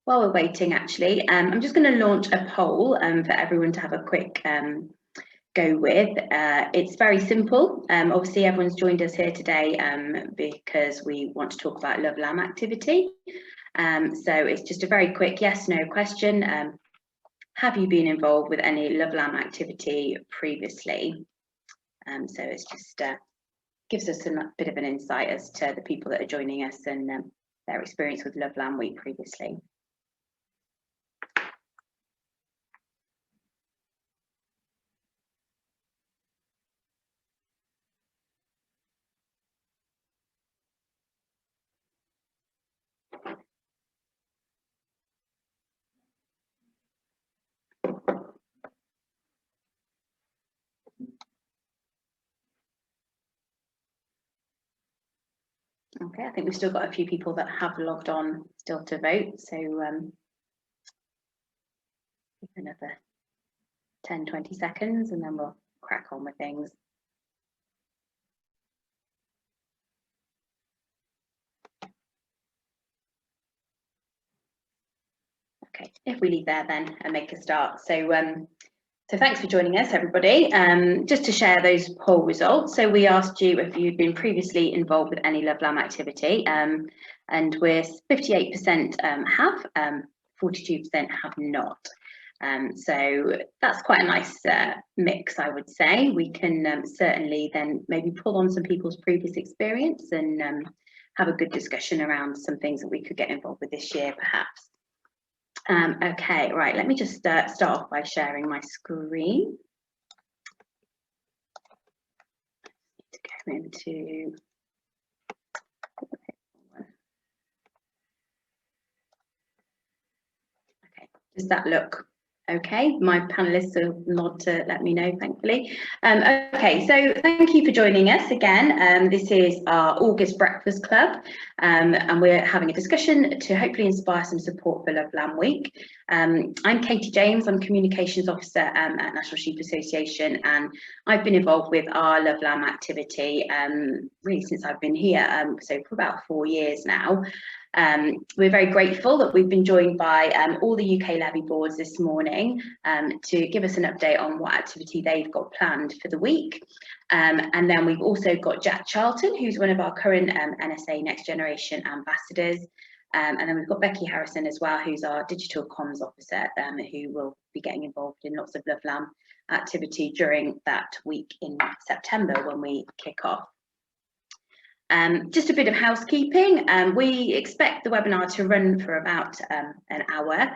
While we're waiting, actually, I'm just going to launch a poll for everyone to have a quick go with. It's very simple. Obviously, everyone's joined us here today because we want to talk about Love Lamb activity. So it's just a very quick yes/no question. Have you been involved with any Love Lamb activity previously? So it's just gives us a bit of an insight as to the people that are joining us and their experience with Love Lamb Week previously. Okay, I think we've still got a few people that have logged on still to vote, so another 10-20 seconds and then we'll crack on with things. Okay, if we leave there then and make a start. So thanks for joining us, everybody. Just to share those poll results. So we asked you if you'd been previously involved with any Love Lamb activity, and we're 58% have, 42% have not. So that's quite a nice mix, I would say. We can certainly then maybe pull on some people's previous experience and have a good discussion around some things that we could get involved with this year, perhaps. Okay, right, let me just start off by sharing my screen. To go into... Okay, does that look okay? My panelists will nod to let me know, thankfully. Okay, so thank you for joining us again. This is our August Breakfast Club, and we're having a discussion to hopefully inspire some support for Love Lamb Week. I'm Katie James, I'm Communications Officer at National Sheep Association, and I've been involved with our Love Lamb activity really since I've been here, so for about 4 years now. We're very grateful that we've been joined by all the UK levy boards this morning to give us an update on what activity they've got planned for the week. And then we've also got Jack Charlton, who's one of our current NSA Next Generation ambassadors. And then we've got Becky Harrison as well, who's our Digital Comms Officer, who will be getting involved in lots of Love Lamb activity during that week in September when we kick off. Just a bit of housekeeping. We expect the webinar to run for about an hour.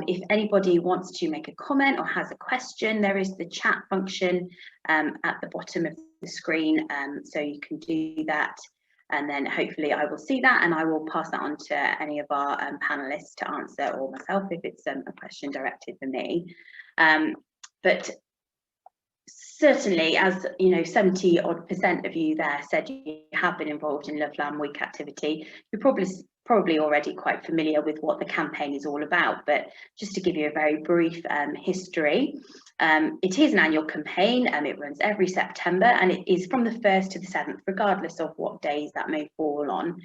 If anybody wants to make a comment or has a question, there is the chat function at the bottom of the screen, so you can do that. And then hopefully I will see that and I will pass that on to any of our panelists to answer, or myself if it's a question directed for me. But certainly, as you know, 70% of you there said you have been involved in Love Lamb Week activity. You're probably already quite familiar with what the campaign is all about, but just to give you a very brief history, it is an annual campaign and it runs every September, and it is from the 1st to the 7th, regardless of what days that may fall on.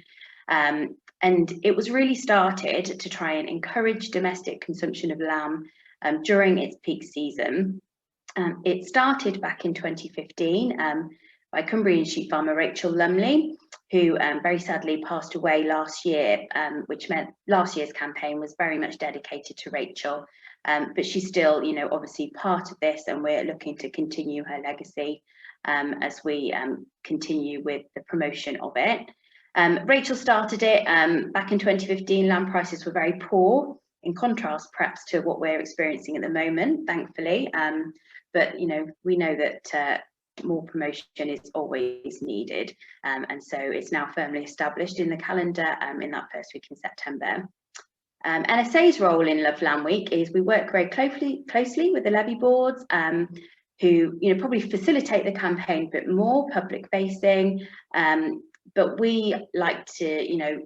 And it was really started to try and encourage domestic consumption of lamb during its peak season. It started back in 2015 by Cumbrian sheep farmer Rachel Lumley, who very sadly passed away last year, which meant last year's campaign was very much dedicated to Rachel. But she's still, you know, obviously part of this, and we're looking to continue her legacy as we continue with the promotion of it. Rachel started it back in 2015. Lamb prices were very poor, in contrast perhaps to what we're experiencing at the moment, thankfully. But you know, we know that more promotion is always needed, and so it's now firmly established in the calendar in that first week in September. NSA's role in Love Lamb Week is we work very closely with the levy boards, who, you know, probably facilitate the campaign, but more public facing. But we like to, you know,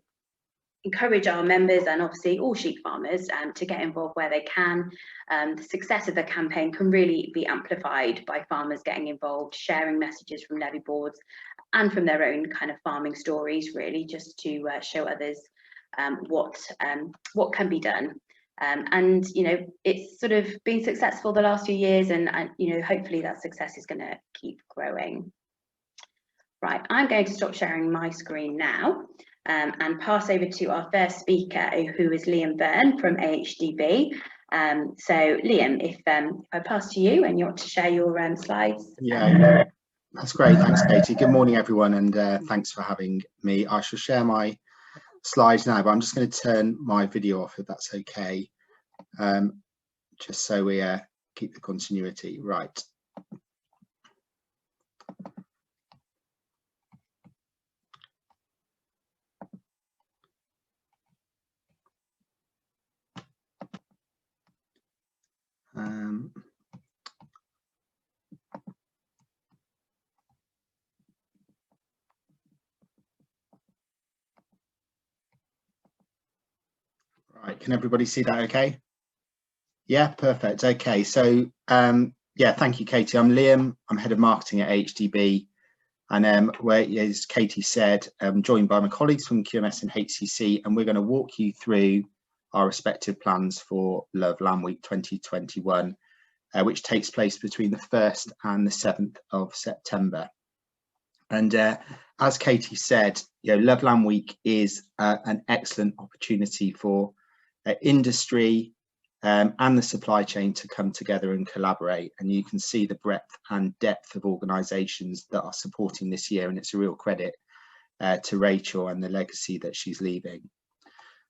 encourage our members and obviously all sheep farmers to get involved where they can. The success of the campaign can really be amplified by farmers getting involved, sharing messages from levy boards and from their own kind of farming stories, really, just to show others what can be done. And you know, it's sort of been successful the last few years, and you know, hopefully that success is going to keep growing. Right, I'm going to stop sharing my screen now and pass over to our first speaker, who is Liam Byrne from AHDB. So Liam, if I pass to you and you want to share your slides. Yeah, that's great. Thanks, Katie. Good morning, everyone, and thanks for having me. I shall share my slides now, but I'm just going to turn my video off if that's okay, just so we keep the continuity. Right. Right, can everybody see that okay? Yeah, perfect. Okay, so yeah, thank you, Katie. I'm Liam. I'm head of marketing at HDB, and where, as Katie said, I'm joined by my colleagues from QMS and HCC, and we're going to walk you through our respective plans for Love Lamb Week 2021, which takes place between the 1st and the 7th of September. And as Katie said, you know, Love Lamb Week is an excellent opportunity for industry and the supply chain to come together and collaborate. And you can see the breadth and depth of organisations that are supporting this year, and it's a real credit to Rachel and the legacy that she's leaving.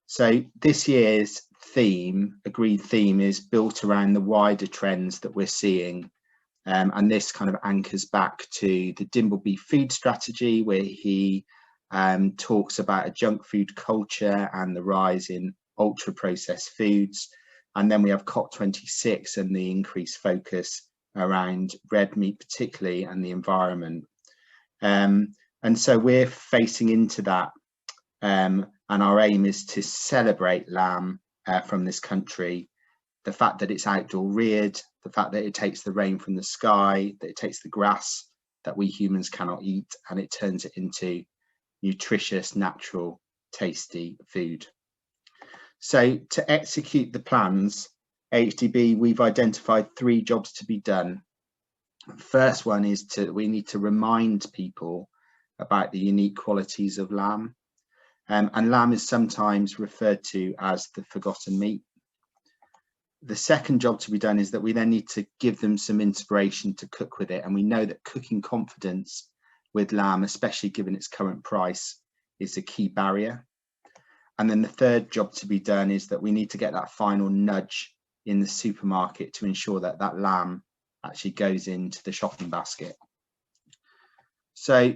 So this year's agreed theme, is built around the wider trends that we're seeing. And this kind of anchors back to the Dimbleby food strategy, where he talks about a junk food culture and the rise in ultra processed foods. And then we have COP26 and the increased focus around red meat particularly, and the environment. And so we're facing into that, and our aim is to celebrate lamb from this country, the fact that it's outdoor reared, the fact that it takes the rain from the sky, that it takes the grass that we humans cannot eat, and it turns it into nutritious, natural, tasty food. So to execute the plans, HDB, we've identified 3 jobs to be done. First one is we need to remind people about the unique qualities of lamb. And lamb is sometimes referred to as the forgotten meat. The second job to be done is that we then need to give them some inspiration to cook with it. And we know that cooking confidence with lamb, especially given its current price, is a key barrier. And then the third job to be done is that we need to get that final nudge in the supermarket to ensure that that lamb actually goes into the shopping basket. So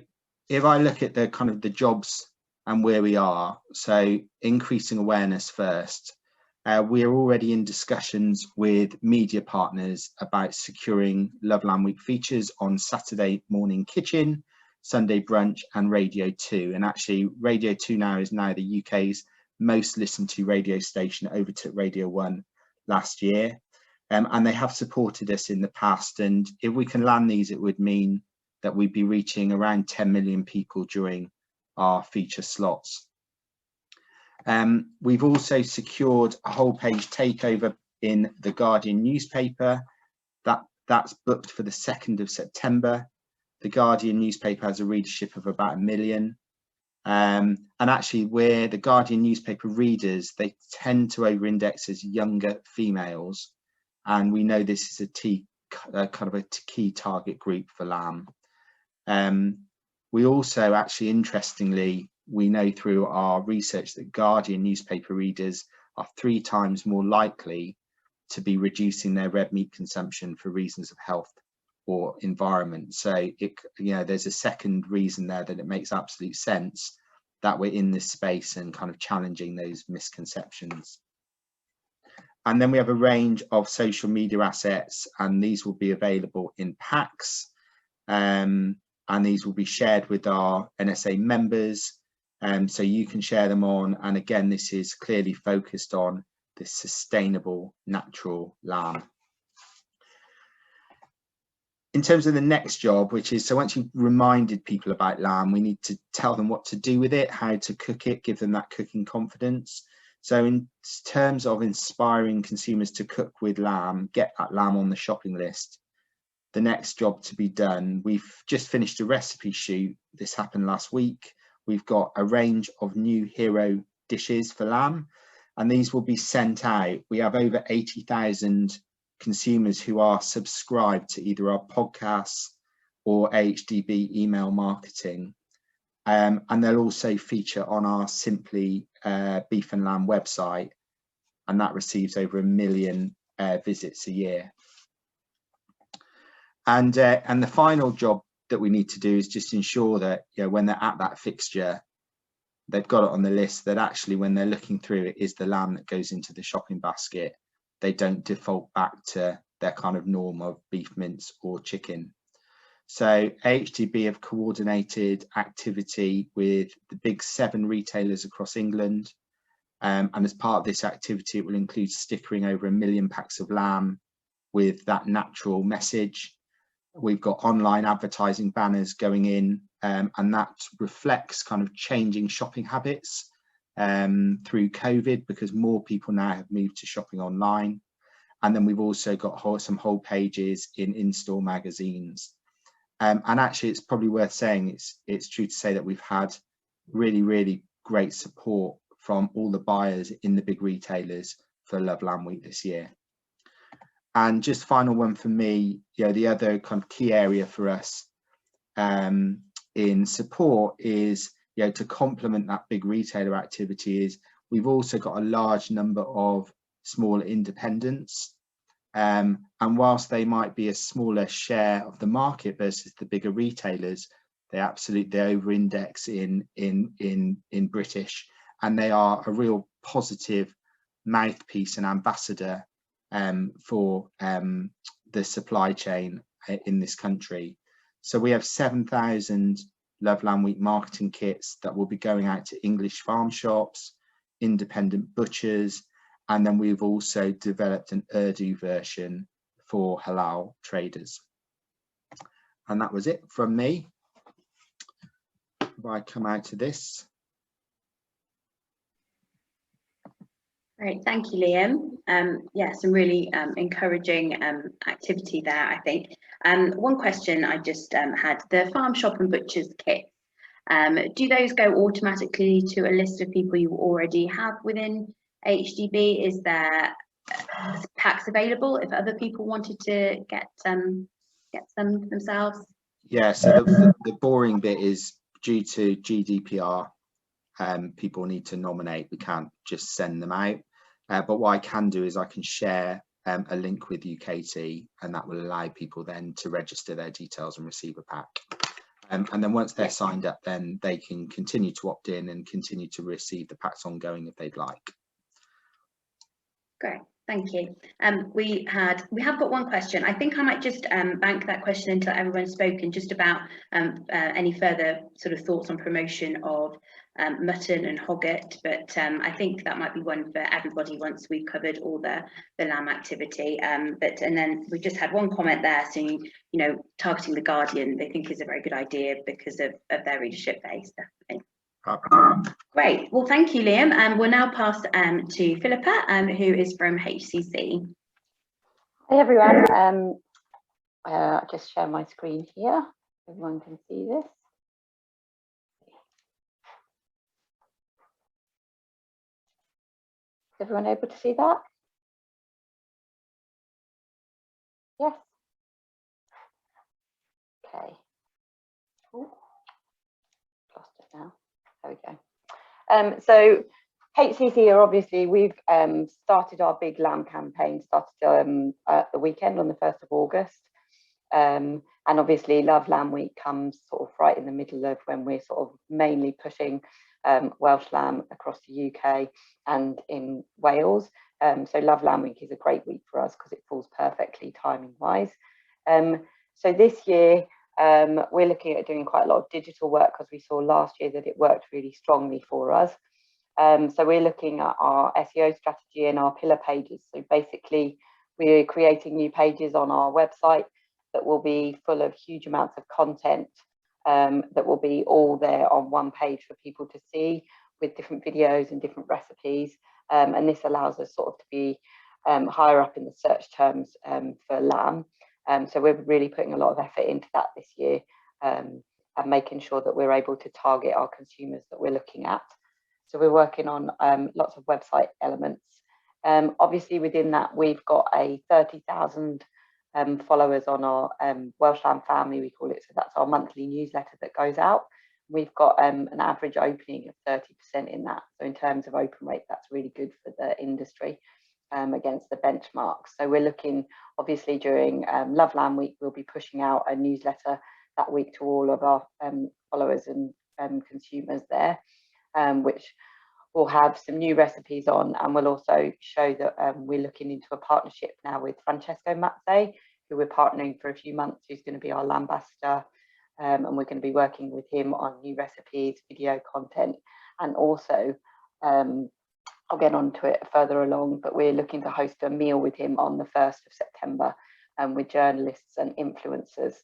if I look at the kind of the jobs and where we are, so increasing awareness first, we are already in discussions with media partners about securing Love Lamb Week features on Saturday Morning Kitchen, Sunday Brunch and Radio 2. And actually Radio 2 now is the UK's most listened to radio station, overtook Radio 1 last year. And they have supported us in the past. And if we can land these, it would mean that we'd be reaching around 10 million people during our feature slots. We've also secured a whole page takeover in the Guardian newspaper. That's booked for the 2nd of September. The Guardian newspaper has a readership of about 1 million. And actually, where the Guardian newspaper readers, they tend to over-index as younger females. And we know this is kind of a key target group for lamb. We also actually, interestingly, we know through our research that Guardian newspaper readers are 3 times more likely to be reducing their red meat consumption for reasons of health or environment. So there's a second reason there that it makes absolute sense that we're in this space and kind of challenging those misconceptions. And then we have a range of social media assets, and these will be available in packs, and these will be shared with our NSA members, so you can share them on. And again, this is clearly focused on this sustainable natural lamb. in terms of the next job, which is, so once you've reminded people about lamb, we need to tell them what to do with it, how to cook it, give them that cooking confidence. So in terms of inspiring consumers to cook with lamb, get that lamb on the shopping list, the next job to be done, we've just finished a recipe shoot. This happened last week. We've got a range of new hero dishes for lamb, and these will be sent out. We have over 80,000 consumers who are subscribed to either our podcasts or HDB email marketing, and they'll also feature on our Simply Beef and Lamb website, and that receives over 1 million visits a year. And the final job that we need to do is just ensure that, you know, when they're at that fixture, they've got it on the list, that actually when they're looking through it is the lamb that goes into the shopping basket. They don't default back to their kind of norm of beef mince or chicken. So HDB have coordinated activity with the big 7 retailers across England. And as part of this activity, it will include stickering over 1 million packs of lamb with that natural message. We've got online advertising banners going in, and that reflects kind of changing shopping habits through COVID, because more people now have moved to shopping online. And then we've also got some whole pages in in-store magazines. And actually, it's probably worth saying, it's true to say that we've had really, really great support from all the buyers in the big retailers for Love Lamb Week this year. And just final one for me, you know, the other kind of key area for us in support is, you know, to complement that big retailer activity, is we've also got a large number of small independents, and whilst they might be a smaller share of the market versus the bigger retailers, they absolutely over-index in British, and they are a real positive mouthpiece and ambassador for the supply chain in this country. So we have 7,000 Love Lamb Week marketing kits that will be going out to English farm shops, independent butchers, and then we've also developed an Urdu version for halal traders. And that was it from me. If I come out of this. Great, thank you, Liam. Yeah, some really encouraging activity there, I think. One question I just had, the farm shop and butchers kits, do those go automatically to a list of people you already have within HDB? Is there packs available if other people wanted to get some themselves? Yeah, so the boring bit is, due to GDPR, people need to nominate. We can't just send them out. But what I can do is I can share a link with you, Katie, and that will allow people then to register their details and receive a pack. And then once they're signed up, then they can continue to opt in and continue to receive the packs ongoing if they'd like. Great, thank you. We have got one question. I think I might just bank that question until everyone's spoken, just about any further sort of thoughts on promotion of mutton and hogget, but I think that might be one for everybody once we've covered all the lamb activity. And then we just had one comment there saying, you know, targeting the Guardian, they think is a very good idea because of their readership base, definitely. Great, well, thank you, Liam. And we'll now pass to Philippa, who is from HCC. Hey everyone, I'll just share my screen here. Everyone can see this. Is everyone able to see that? Yes. Okay. Ooh, lost it now. There we go. So HCC are obviously, we've started our big lamb campaign, started at the weekend on the 1st of August. And obviously Love Lamb Week comes sort of right in the middle of when we're sort of mainly pushing Welsh lamb across the UK and in Wales. So Love Lamb Week is a great week for us because it falls perfectly timing wise. So this year we're looking at doing quite a lot of digital work because we saw last year that it worked really strongly for us. So we're looking at our SEO strategy and our pillar pages. So basically we're creating new pages on our website that will be full of huge amounts of content that will be all there on one page for people to see, with different videos and different recipes. And this allows us sort of to be higher up in the search terms for lamb. So we're really putting a lot of effort into that this year, and making sure that we're able to target our consumers that we're looking at. So we're working on lots of website elements. Obviously within that, we've got a 30,000 followers on our Welsh Lamb Family, we call it. So that's our monthly newsletter that goes out. We've got an average opening of 30% in that. So in terms of open rate, that's really good for the industry against the benchmarks. So we're looking, obviously during Love Lamb Week, we'll be pushing out a newsletter that week to all of our followers and consumers there, which will have some new recipes on, and we'll also show that we're looking into a partnership now with Francesco Mazze, who we're partnering for a few months, who's going to be our Lambassador, and we're going to be working with him on new recipes, video content, and also I'll get onto it further along, but we're looking to host a meal with him on the 1st of September with journalists and influencers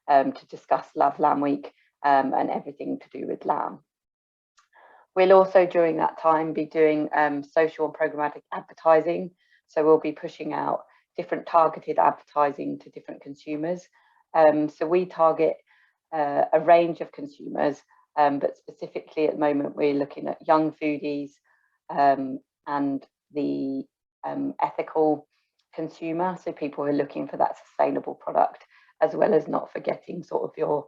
to discuss Love Lamb Week and everything to do with lamb. We'll also during that time be doing social and programmatic advertising. So we'll be pushing out different targeted advertising to different consumers. So we target a range of consumers, but specifically at the moment we're looking at young foodies and the ethical consumer, so people who are looking for that sustainable product, as well as not forgetting sort of your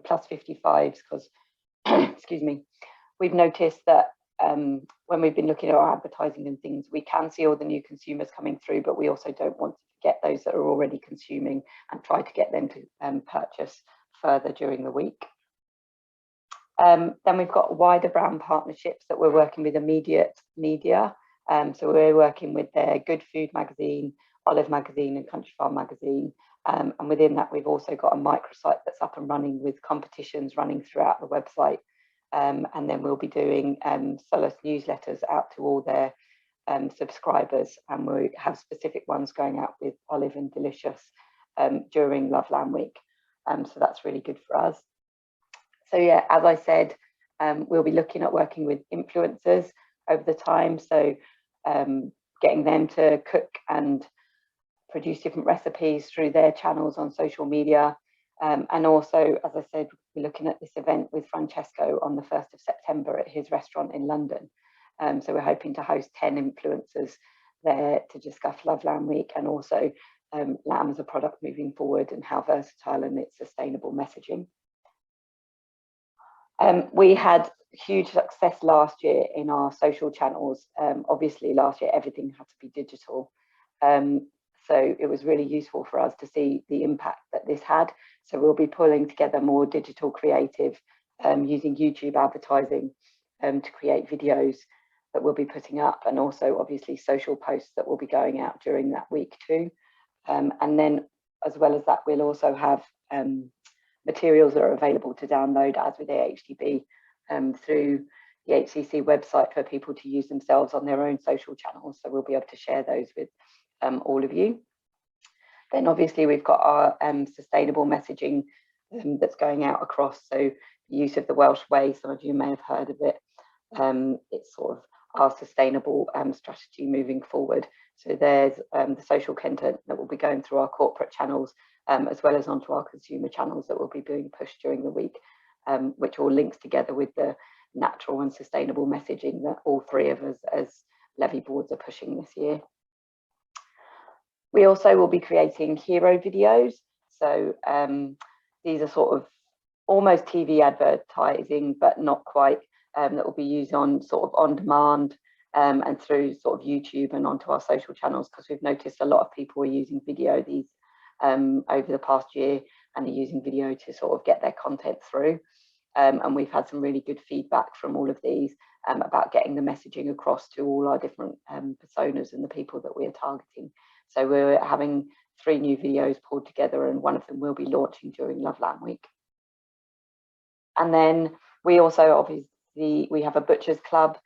plus 55s, because excuse me, we've noticed that when we've been looking at our advertising and things, we can see all the new consumers coming through, but we also don't want to forget those that are already consuming and try to get them to purchase further during the week. Then we've got wider brand partnerships that we're working with immediate media. So we're working with their Good Food magazine, Olive magazine and Country Farm magazine. And within that, we've also got a microsite that's up and running with competitions running throughout the website. And then we'll be doing Solus newsletters out to all their subscribers, and we have specific ones going out with Olive and Delicious during Love Lamb Week. So that's really good for us. So yeah, as I said, we'll be looking at working with influencers over the time. So getting them to cook and produce different recipes through their channels on social media. And also, as I said, we're looking at this event with Francesco on the 1st of September at his restaurant in London. So we're hoping to host 10 influencers there to discuss Love Lamb Week, and also lamb as a product moving forward and how versatile and its sustainable messaging. We had huge success last year in our social channels. Obviously last year everything had to be digital. So it was really useful for us to see the impact that this had. So we'll be pulling together more digital creative using YouTube advertising to create videos that we'll be putting up, and also obviously social posts that will be going out during that week too. And then as well as that, we'll also have materials that are available to download as with AHDB through the HCC website for people to use themselves on their own social channels. So we'll be able to share those with all of you. Then obviously we've got our sustainable messaging that's going out across. So the use of the Welsh way, some of you may have heard of it. It's sort of our sustainable strategy moving forward. So there's the social content that will be going through our corporate channels, as well as onto our consumer channels that will be being pushed during the week, which all links together with the natural and sustainable messaging that all three of us as levy boards are pushing this year. We also will be creating hero videos. So these are sort of almost TV advertising, but not quite, that will be used on sort of on demand and through sort of YouTube and onto our social channels, because we've noticed a lot of people are using video these over the past year, and are using video to sort of get their content through. And we've had some really good feedback from all of these about getting the messaging across to all our different personas and the people that we are targeting. So we're having 3 new videos pulled together, and one of them will be launching during Love Lamb Week. And then we also obviously, we have a butchers club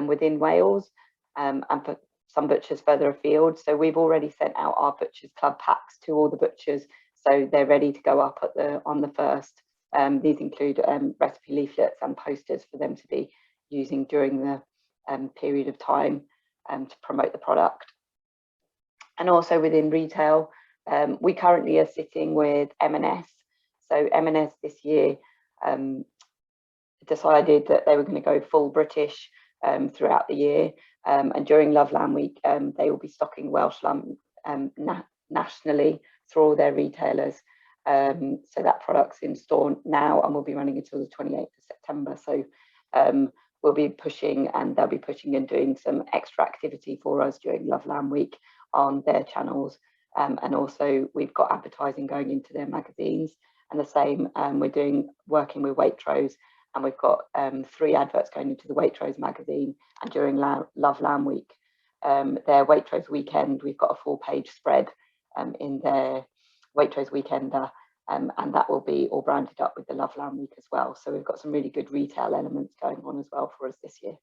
within Wales, and for some butchers further afield. So we've already sent out our butchers club packs to all the butchers, so they're ready to go up on the 1st. These include recipe leaflets and posters for them to be using during the period of time to promote the product. And also within retail, we currently are sitting with M&S. So M&S this year decided that they were going to go full British throughout the year, and during Love Lamb Week they will be stocking Welsh lamb nationally through all their retailers. So that product's in store now and will be running until the 28th of September. So we'll be pushing, and they'll be pushing and doing some extra activity for us during Love Lamb Week on their channels, and also we've got advertising going into their magazines, and the same we're working with Waitrose, and we've got 3 adverts going into the Waitrose magazine. And during Love Lamb Week, their Waitrose Weekend, we've got a 4-page spread in their Waitrose Weekender, and that will be all branded up with the Love Lamb Week as well. So we've got some really good retail elements going on as well for us this year.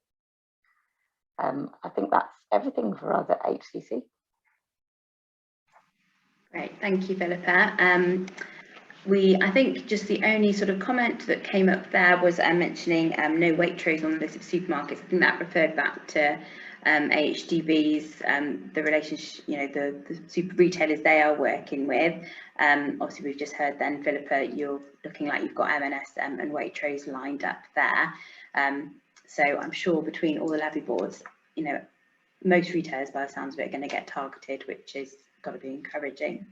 I think that's everything for us at HCC. Great, thank you, Philippa. I think just the only sort of comment that came up there was mentioning no Waitrose on the list of supermarkets. I think that referred back to AHDB's, the relationship, the super retailers they are working with. Obviously, we've just heard then, Philippa, you're looking like you've got M&S and Waitrose lined up there. So I'm sure between all the levy boards, most retailers, by the sounds of it, are going to get targeted, which is got to be encouraging.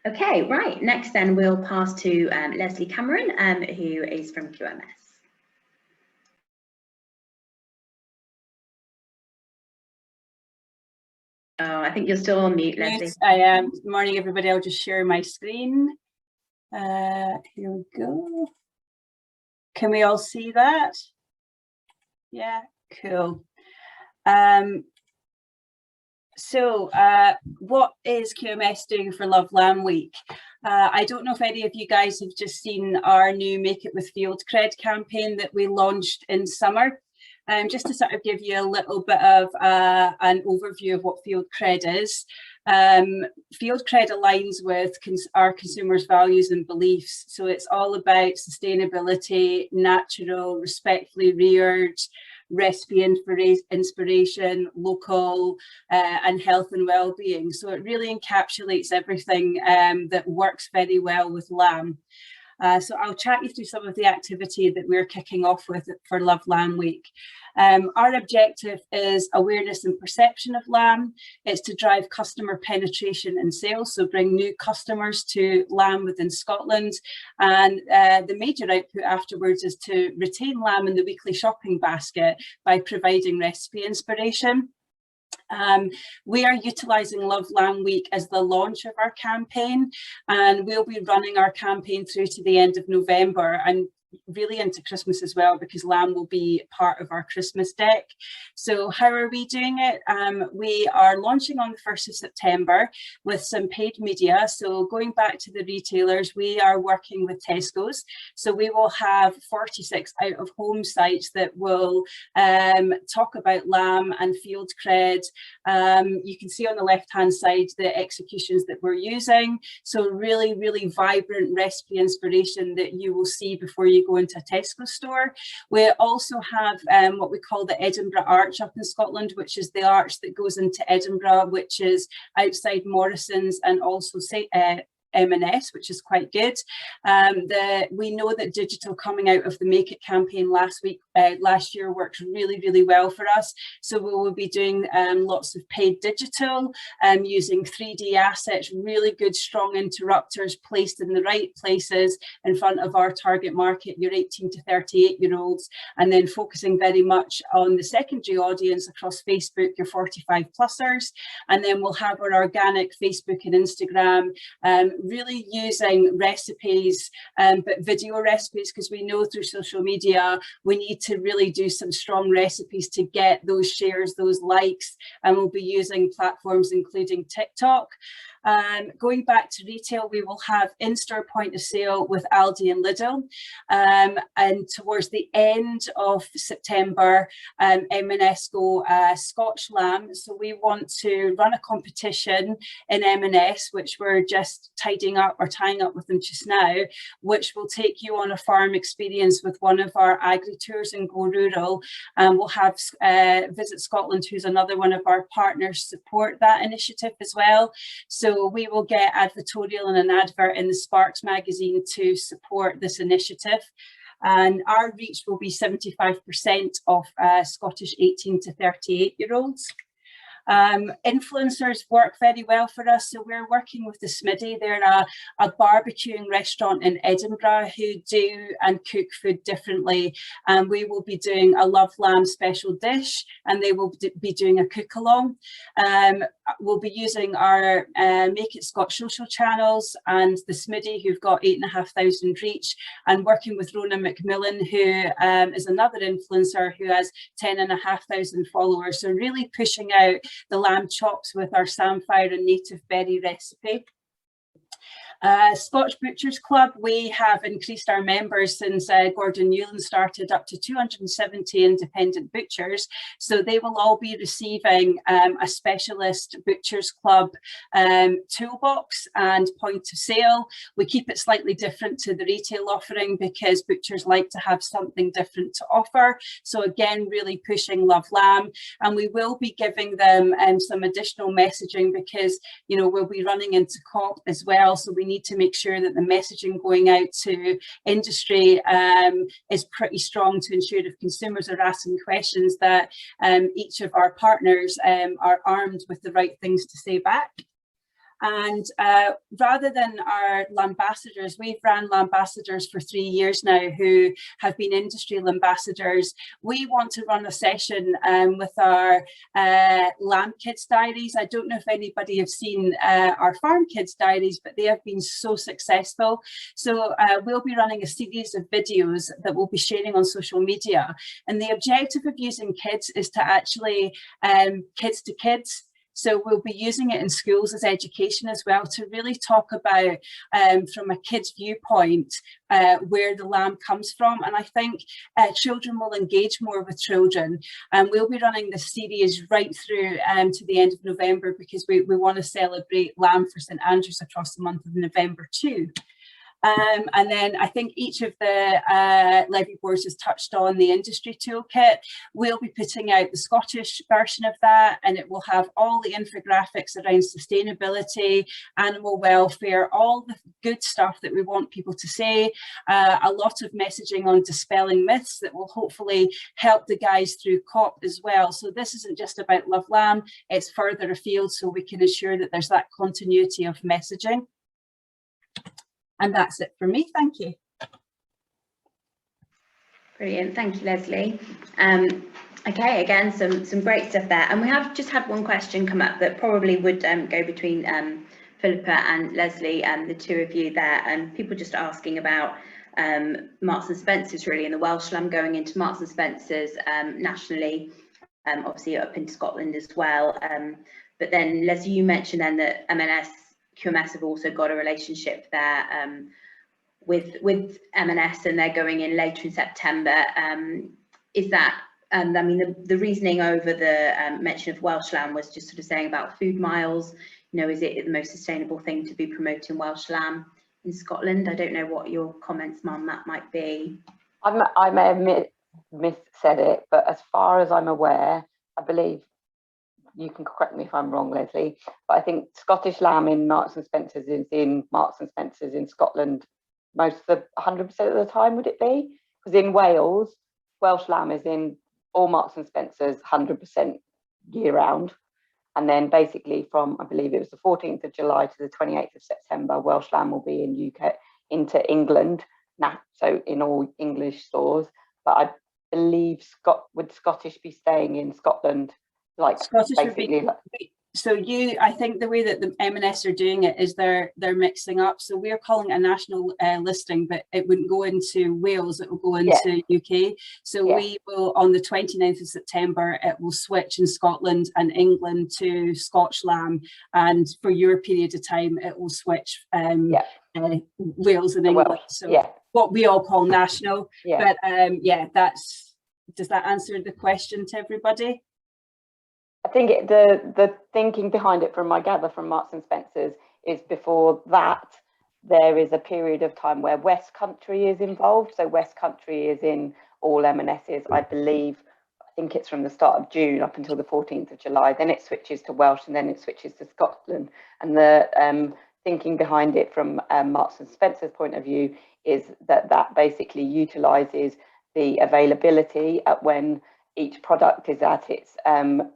Okay, right. Next, then we'll pass to Leslie Cameron, who is from QMS. Oh, I think you're still on mute, Leslie. Yes, I am. Good morning, everybody. I'll just share my screen. Here we go. Can we all see that? Yeah, cool. So what is QMS doing for Love Lamb Week? I don't know if any of you guys have just seen our new Make It With Field Cred campaign that we launched in summer. Just to sort of give you a little bit of an overview of what Field Cred is. Field Cred aligns with our consumers' values and beliefs. So it's all about sustainability, natural, respectfully reared, recipe inspiration, local, and health and well-being. So it really encapsulates everything that works very well with lamb. So I'll chat you through some of the activity that we're kicking off with for Love Lamb Week. Our objective is awareness and perception of lamb. It's to drive customer penetration and sales, so bring new customers to lamb within Scotland. And the major output afterwards is to retain lamb in the weekly shopping basket by providing recipe inspiration. We are utilising Love Lamb Week as the launch of our campaign, and we'll be running our campaign through to the end of November and really into Christmas as well, because lamb will be part of our Christmas deck. So how are we doing it? We are launching on the 1st of September with some paid media. So going back to the retailers, we are working with Tesco's. So we will have 46 out of home sites that will talk about lamb and Field Cred. You can see on the left hand side the executions that we're using. So really, really vibrant recipe inspiration that you will see before you go into a Tesco store. We also have what we call the Edinburgh Arch up in Scotland, which is the arch that goes into Edinburgh, which is outside Morrison's and also M&S, which is quite good. We know that digital coming out of the Make It campaign last year worked really, really well for us. So we will be doing lots of paid digital, using 3D assets, really good strong interrupters placed in the right places in front of our target market, your 18 to 38-year-olds, and then focusing very much on the secondary audience across Facebook, your 45-plussers. And then we'll have our organic Facebook and Instagram, really using recipes, but video recipes, because we know through social media we need to really do some strong recipes to get those shares, those likes, and we'll be using platforms including TikTok. Going back to retail, we will have in-store point of sale with Aldi and Lidl, and towards the end of September, M&S go Scotch lamb. So we want to run a competition in M&S, which we're just tying up with them just now, which will take you on a farm experience with one of our agri tours and go rural. We'll have Visit Scotland, who's another one of our partners, support that initiative as well. So we will get advertorial and an advert in the Sparks magazine to support this initiative. And our reach will be 75% of Scottish 18 to 38-year-olds. Influencers work very well for us, so we're working with the Smiddy. They're a barbecuing restaurant in Edinburgh who do and cook food differently, and we will be doing a Love Lamb special dish, and they will be doing a cook along. We'll be using our Make It Scotch social channels and the Smiddy, who've got 8,500 reach, and working with Rona McMillan, who is another influencer who has 10,500 followers. So really pushing out the lamb chops with our samphire and native berry recipe. Scotch Butchers Club, we have increased our members since Gordon Newland started up to 270 independent butchers. So they will all be receiving a specialist Butchers Club toolbox and point of sale. We keep it slightly different to the retail offering because butchers like to have something different to offer. So again, really pushing Love Lamb, and we will be giving them some additional messaging because, you know, we'll be running into COP as well. So we need to make sure that the messaging going out to industry is pretty strong to ensure if consumers are asking questions that each of our partners are armed with the right things to say back. And rather than our Lambassadors, we've ran Lambassadors for 3 years now who have been industry Lambassadors. We want to run a session with our Lamb Kids Diaries. I don't know if anybody have seen our Farm Kids Diaries, but they have been so successful. So we'll be running a series of videos that we'll be sharing on social media. And the objective of using kids is to actually kids to kids. So we'll be using it in schools as education as well to really talk about from a kid's viewpoint where the lamb comes from. And I think children will engage more with children. And we'll be running this series right through to the end of November because we want to celebrate Lamb for St Andrews across the month of November too. And then I think each of the levy boards has touched on the industry toolkit. We'll be putting out the Scottish version of that, and it will have all the infographics around sustainability, animal welfare, all the good stuff that we want people to say, a lot of messaging on dispelling myths that will hopefully help the guys through COP as well. So this isn't just about Love Lamb, it's further afield so we can ensure that there's that continuity of messaging. And that's it for me. Thank you. Brilliant. Thank you, Leslie. Okay, again, some great stuff there. And we have just had one question come up that probably would go between Philippa and Leslie and the two of you there. And people just asking about Marks and Spencer's really, and the Welsh lamb going into Marks and Spencer's nationally, obviously up into Scotland as well. But then Leslie, you mentioned then that M&S QMS have also got a relationship there with M&S, and they're going in later in September. Is that, I mean, the reasoning over the mention of Welsh lamb was just sort of saying about food miles, you know, is it the most sustainable thing to be promoting Welsh lamb in Scotland? I don't know what your comments on that might be. I may have missaid it, but as far as I'm aware, I believe, you can correct me if I'm wrong, Leslie, but I think Scottish lamb in Marks and Spencer's is in Marks and Spencer's in Scotland most of the 100% of the time, would it be? Because in Wales, Welsh lamb is in all Marks and Spencer's 100% year round. And then basically from, I believe it was the 14th of July to the 28th of September, Welsh lamb will be in UK, into England, now, so in all English stores. But I believe would Scottish be staying in Scotland? Like Scottish basically, So I think the way that the M&S are doing it is they're mixing up. So we're calling it a national listing, but it wouldn't go into Wales, it will go into UK. So we will, on the 29th of September, it will switch in Scotland and England to Scotch lamb. And for your period of time, it will switch Wales and England. Welsh. So what we all call national. Yeah. But does that answer the question to everybody? I think the thinking behind it, from I gather from Marks and Spencer's, is before that there is a period of time where West Country is involved. So West Country is in all M&S's, I believe. I think it's from the start of June up until the 14th of July. Then it switches to Welsh, and then it switches to Scotland. And the thinking behind it from Marks and Spencer's point of view is that basically utilises the availability at when each product is at its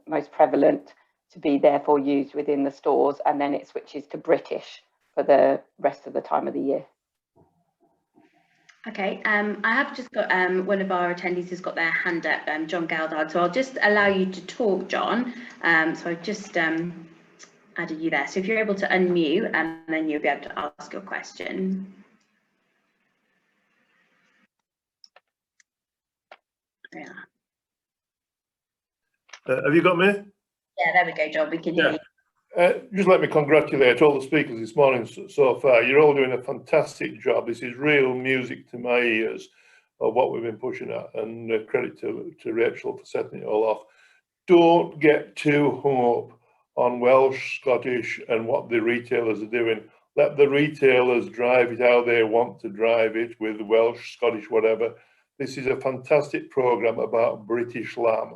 most prevalent to be therefore used within the stores, and then it switches to British for the rest of the time of the year. Okay, I have just got one of our attendees has got their hand up, John Galdard, so I'll just allow you to talk, John. So I've just added you there, so if you're able to unmute, and then you'll be able to ask your question. Yeah. Have you got me? Yeah, there we go, John. We can hear you. Just let me congratulate all the speakers this morning so far. You're all doing a fantastic job. This is real music to my ears of what we've been pushing at, and credit to Rachel for setting it all off. Don't get too hung up on Welsh, Scottish, and what the retailers are doing. Let the retailers drive it how they want to drive it, with Welsh, Scottish, whatever. This is a fantastic programme about British lamb.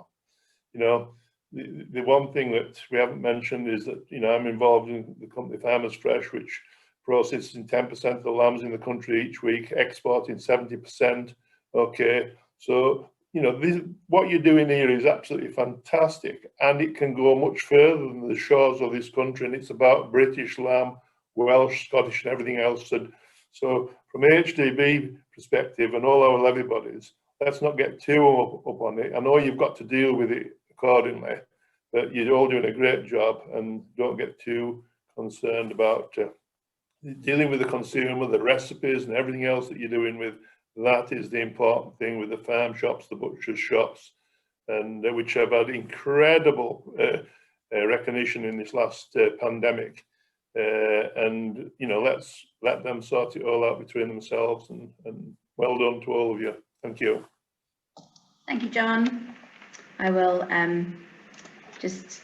You know, the one thing that we haven't mentioned is that, you know, I'm involved in the company Farmers Fresh, which processes 10% of the lambs in the country each week, exporting 70%. Okay, so, you know, what you're doing here is absolutely fantastic, and it can go much further than the shores of this country, and it's about British lamb, Welsh, Scottish, and everything else. And so from HDB perspective and all our levy bodies, let's not get too up on it. I know you've got to deal with it accordingly, but you're all doing a great job, and don't get too concerned about dealing with the consumer, the recipes and everything else that you're doing with. That is the important thing with the farm shops, the butcher's shops, and which have had incredible recognition in this last pandemic. And, you know, let's let them sort it all out between themselves, and well done to all of you. Thank you. Thank you, John. I will just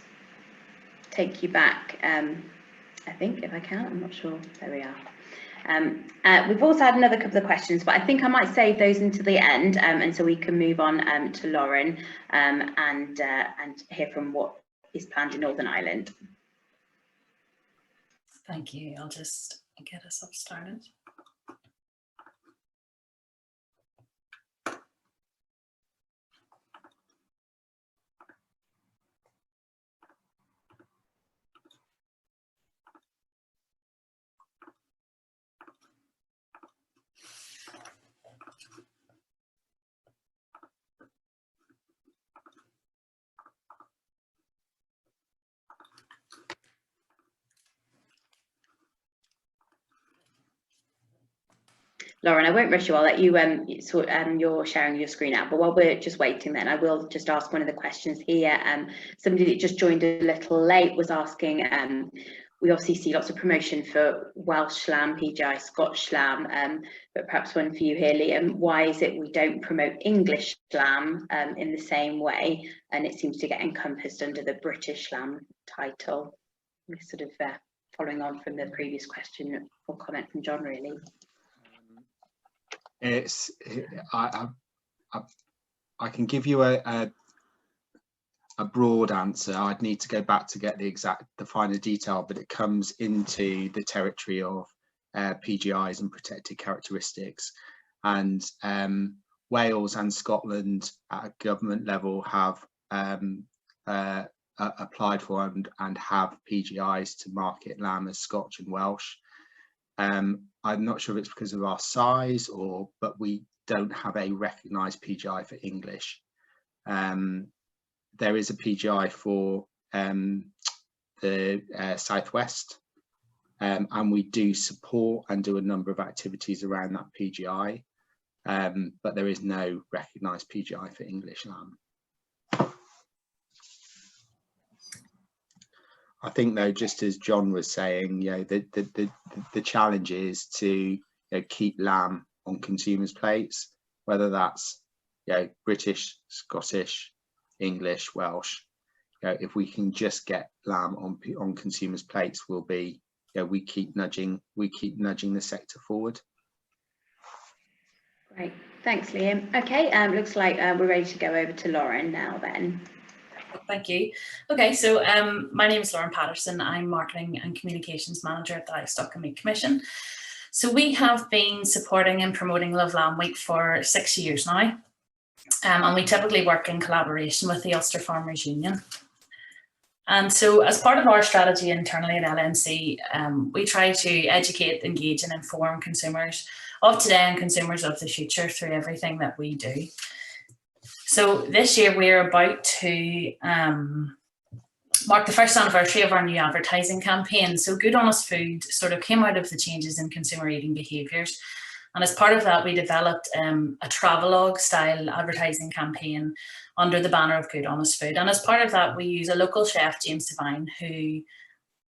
take you back, I think, if I can. I'm not sure. There we are. We've also had another couple of questions, but I think I might save those until the end, and so we can move on to Lauren and hear from what is planned in Northern Ireland. Thank you. I'll just get us up started. Lauren, I won't rush you. I'll let you you're sharing your screen out, but while we're just waiting, then I will just ask one of the questions here. Somebody that just joined a little late was asking, we obviously see lots of promotion for Welsh lamb, PGI, Scotch lamb, but perhaps one for you here, Liam. Why is it we don't promote English lamb in the same way, and it seems to get encompassed under the British lamb title? We're sort of following on from the previous question or comment from John, really. It's I can give you a broad answer. I'd need to go back to get the finer detail, but it comes into the territory of PGIs and protected characteristics, and Wales and Scotland at a government level have applied for and have PGIs to market lamb as Scotch and Welsh. I'm not sure if it's because of our size but we don't have a recognised PGI for English. There is a PGI for the Southwest, and we do support and do a number of activities around that PGI, but there is no recognised PGI for English lamb. I think though, just as John was saying, you know, the challenge is to, you know, keep lamb on consumers' plates, whether that's, you know, British, Scottish, English, Welsh. You know, if we can just get lamb on consumers' plates, we'll be, you know, we keep nudging the sector forward. Great, thanks, Liam. Okay, looks like we're ready to go over to Lauren now then. Thank you. Okay, so my name is Lauren Patterson. I'm Marketing and Communications Manager at the Livestock and Meat Commission. So we have been supporting and promoting Love Lamb Week for 6 years now. And we typically work in collaboration with the Ulster Farmers Union. And so as part of our strategy internally at LNC, we try to educate, engage and inform consumers of today and consumers of the future through everything that we do. So this year we're about to mark the first anniversary of our new advertising campaign. So Good Honest Food sort of came out of the changes in consumer eating behaviours. And as part of that, we developed a travelogue style advertising campaign under the banner of Good Honest Food. And as part of that, we use a local chef, James Devine, who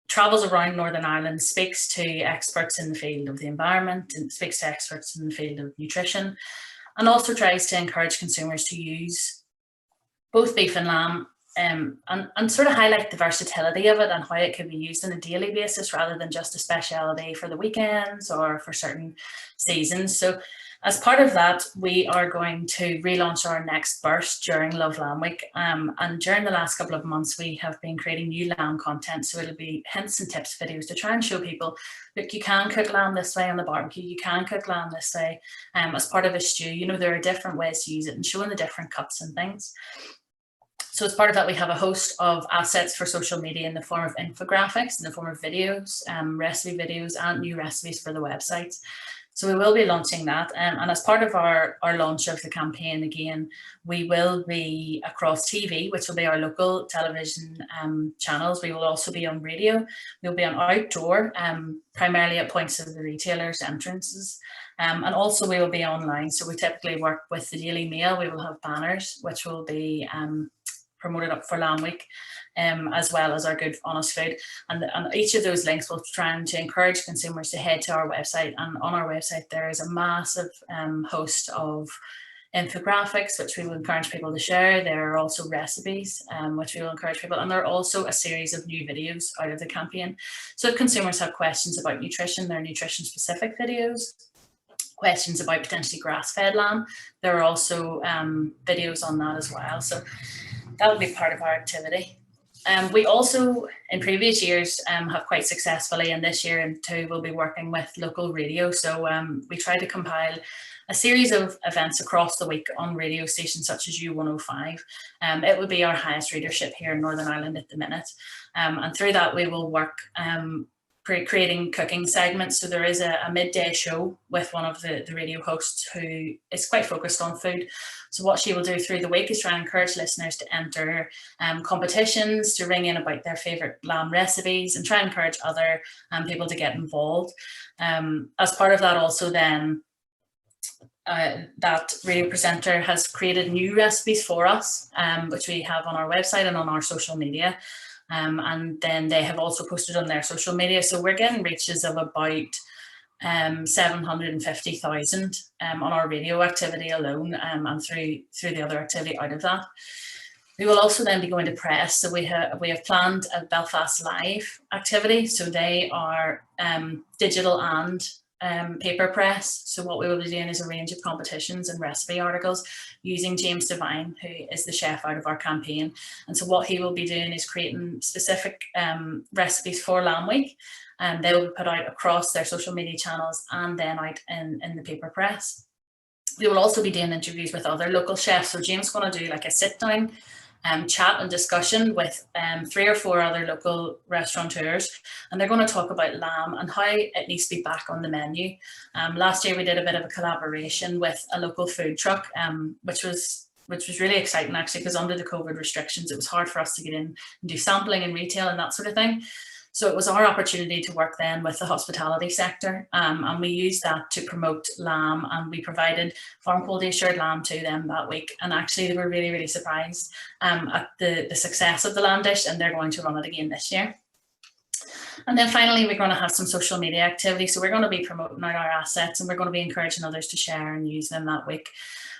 travels around Northern Ireland, speaks to experts in the field of the environment and speaks to experts in the field of nutrition, and also tries to encourage consumers to use both beef and lamb and sort of highlight the versatility of it and how it can be used on a daily basis rather than just a speciality for the weekends or for certain seasons. So as part of that, we are going to relaunch our next burst during Love Lamb Week. And during the last couple of months, we have been creating new lamb content. So it'll be hints and tips videos to try and show people, look, you can cook lamb this way on the barbecue, you can cook lamb this way as part of a stew. You know, there are different ways to use it and showing the different cuts and things. So as part of that, we have a host of assets for social media in the form of infographics, in the form of videos, recipe videos and new recipes for the website. So we will be launching that. And as part of our launch of the campaign, again, we will be across TV, which will be our local television channels. We will also be on radio. We'll be on outdoor, primarily at points of the retailers' entrances. And also we will be online. So we typically work with the Daily Mail. We will have banners, which will be promoted up for Lamb Week, as well as our Good Honest Food. And each of those links will try to encourage consumers to head to our website. And on our website, there is a massive host of infographics, which we will encourage people to share. There are also recipes, which we will encourage people. And there are also a series of new videos out of the campaign. So if consumers have questions about nutrition, there are nutrition specific videos. Questions about potentially grass-fed lamb, there are also videos on that as well. So that will be part of our activity. We also, in previous years, have quite successfully, and this year too, we'll be working with local radio. So we try to compile a series of events across the week on radio stations such as U105. It would be our highest readership here in Northern Ireland at the minute. And through that, we will work creating cooking segments. So there is a midday show with one of the radio hosts who is quite focused on food. So what she will do through the week is try and encourage listeners to enter competitions, to ring in about their favourite lamb recipes and try and encourage other people to get involved. As part of that also then, that radio presenter has created new recipes for us, which we have on our website and on our social media. And then they have also posted on their social media. So we're getting reaches of about 750,000 on our radio activity alone, and through the other activity out of that. We will also then be going to press. So we have planned a Belfast Live activity. So they are digital and paper press. So what we will be doing is a range of competitions and recipe articles using James Devine, who is the chef out of our campaign. And so what he will be doing is creating specific recipes for Lamb Week, and they will be put out across their social media channels and then out in the paper press. We will also be doing interviews with other local chefs. So James is going to do like a sit down chat and discussion with 3 or 4 other local restaurateurs, and they're going to talk about lamb and how it needs to be back on the menu. Last year we did a bit of a collaboration with a local food truck, which was which was really exciting actually, because under the COVID restrictions, it was hard for us to get in and do sampling in retail and that sort of thing. So it was our opportunity to work then with the hospitality sector, and we used that to promote lamb, and we provided farm quality assured lamb to them that week. And actually they were really, really surprised at the success of the lamb dish, and they're going to run it again this year. And then finally, we're going to have some social media activity. So we're going to be promoting our assets, and we're going to be encouraging others to share and use them that week.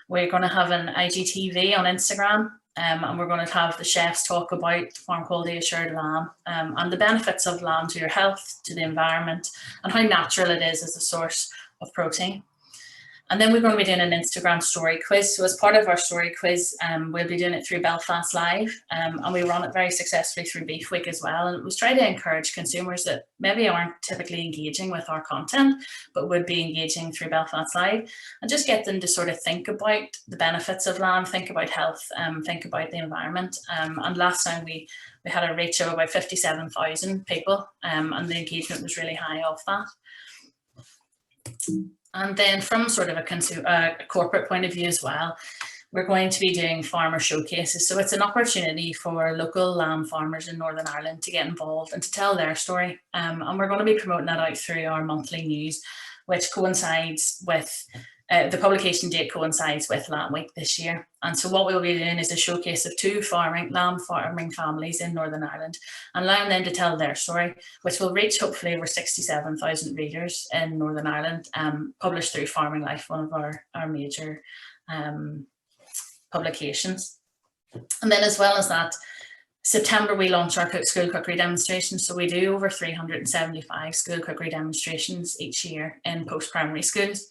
We're going to have an IGTV on Instagram, and we're going to have the chefs talk about farm quality assured lamb, and the benefits of lamb to your health, to the environment, and how natural it is as a source of protein. And then we're going to be doing an Instagram story quiz. So as part of our story quiz, we'll be doing it through Belfast Live, and we run it very successfully through Beef Week as well. And it was trying to encourage consumers that maybe aren't typically engaging with our content, but would be engaging through Belfast Live, and just get them to sort of think about the benefits of lamb, think about health, think about the environment. And last time we had a reach of about 57,000 people, and the engagement was really high off that. And then from sort of a corporate point of view as well, we're going to be doing farmer showcases. So it's an opportunity for local lamb farmers in Northern Ireland to get involved and to tell their story. And we're going to be promoting that out through our monthly news, which coincides with, the publication date coincides with Lamb Week this year. And so what we'll be doing is a showcase of 2 lamb farming families in Northern Ireland, and allowing them to tell their story, which will reach hopefully over 67,000 readers in Northern Ireland, published through Farming Life, one of our major publications. And then as well as that, September we launch our school cookery demonstrations. So we do over 375 school cookery demonstrations each year in post-primary schools.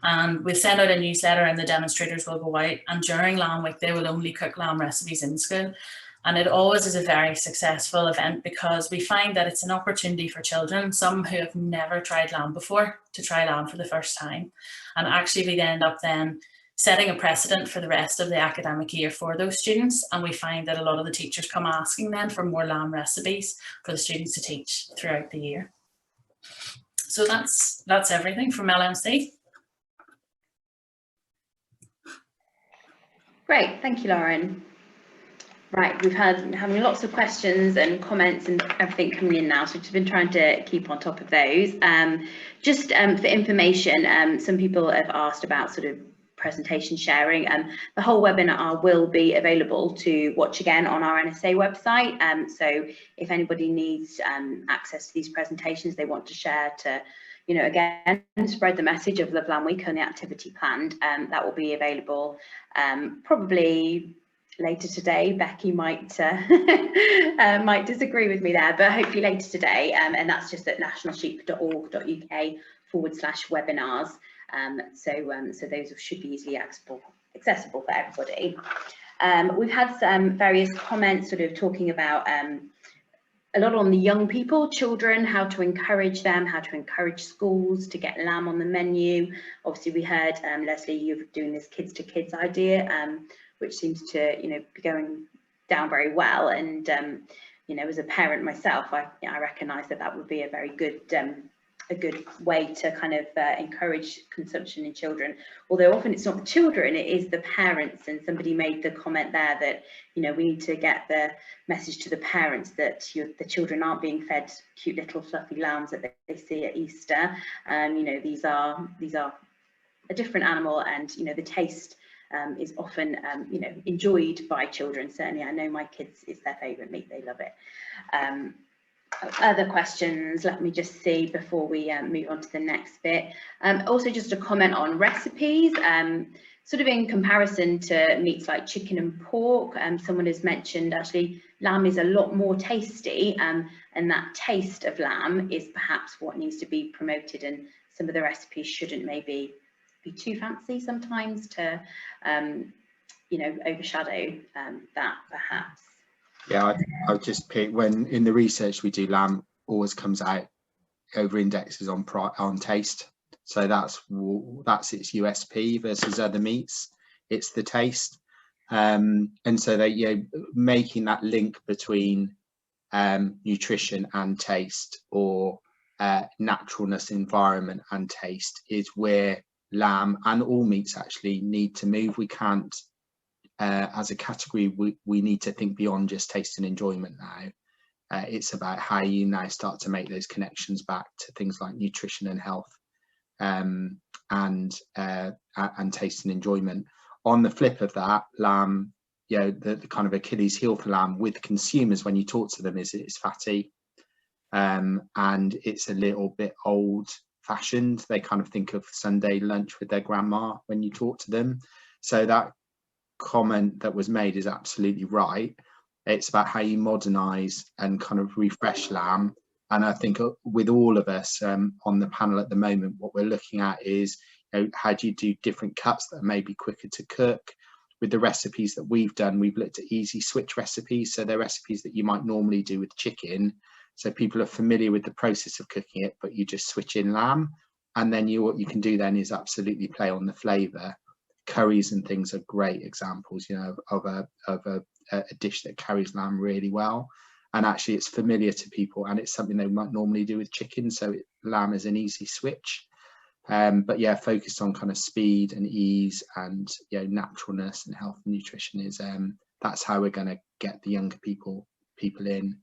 And we'll send out a newsletter, and the demonstrators will go out, and during Lamb Week they will only cook lamb recipes in school. And it always is a very successful event, because we find that it's an opportunity for children, some who have never tried lamb before, to try lamb for the first time. And actually we end up then setting a precedent for the rest of the academic year for those students. And we find that a lot of the teachers come asking then for more lamb recipes for the students to teach throughout the year. So that's everything from LMC. Great, thank you, Lauren. Right, we've having lots of questions and comments and everything coming in now, so we've just been trying to keep on top of those. Just for information, some people have asked about sort of presentation sharing. The whole webinar will be available to watch again on our NSA website. So if anybody needs access to these presentations, they want to share to, you know, again, spread the message of Love Lamb Week and the activity planned, that will be available probably later today. Becky might might disagree with me there, but hopefully later today, and that's just at nationalsheep.org.uk/webinars. So those should be easily accessible for everybody. We've had some various comments sort of talking about a lot on the young people, children, how to encourage them, how to encourage schools to get lamb on the menu. Obviously we heard Leslie, you're doing this kids to kids idea, which seems to, you know, be going down very well. And you know, as a parent myself, I recognise that would be a very good way to kind of encourage consumption in children. Although often it's not the children, it is the parents. And somebody made the comment there that, you know, we need to get the message to the parents that the children aren't being fed cute little fluffy lambs that they see at Easter. You know, these are a different animal, and you know, the taste is often you know, enjoyed by children. Certainly I know my kids, it's their favourite meat, they love it. Other questions, let me just see before we move on to the next bit. Also just a comment on recipes, sort of in comparison to meats like chicken and pork. Someone has mentioned actually lamb is a lot more tasty, and that taste of lamb is perhaps what needs to be promoted, and some of the recipes shouldn't maybe be too fancy sometimes to you know, overshadow that perhaps. Yeah, I'll just pick, when in the research we do, lamb always comes out over indexes on taste. So that's its USP versus other meats. It's the taste, and so that, you know, making that link between nutrition and taste, or naturalness, environment and taste, is where lamb and all meats actually need to move. We can't as a category, we need to think beyond just taste and enjoyment now. It's about how you now start to make those connections back to things like nutrition and health, and taste and enjoyment. On the flip of that, lamb, you know, the kind of Achilles heel for lamb with consumers when you talk to them is it's fatty, and it's a little bit old fashioned. They kind of think of Sunday lunch with their grandma when you talk to them. So that comment that was made is absolutely right. It's about how you modernize and kind of refresh lamb. And I think with all of us on the panel at the moment, what we're looking at is, you know, how do you do different cuts that may be quicker to cook? With the recipes that we've done, we've looked at easy switch recipes. So they're recipes that you might normally do with chicken. So people are familiar with the process of cooking it, but you just switch in lamb. And then what you can do then is absolutely play on the flavour. Curries and things are great examples, you know, of a dish that carries lamb really well. And actually it's familiar to people, and it's something they might normally do with chicken. So lamb is an easy switch. But yeah, focused on kind of speed and ease and, you know, naturalness and health and nutrition is that's how we're going to get the younger people in.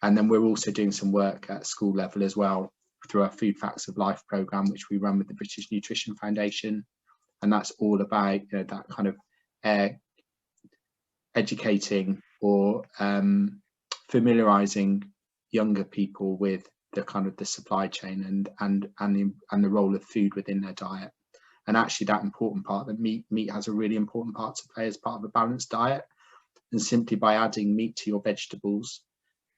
And then we're also doing some work at school level as well through our Food Facts of Life programme, which we run with the British Nutrition Foundation. And that's all about, you know, that kind of educating or familiarising younger people with the kind of the supply chain and the role of food within their diet. And actually that important part, that meat has a really important part to play as part of a balanced diet. And simply by adding meat to your vegetables,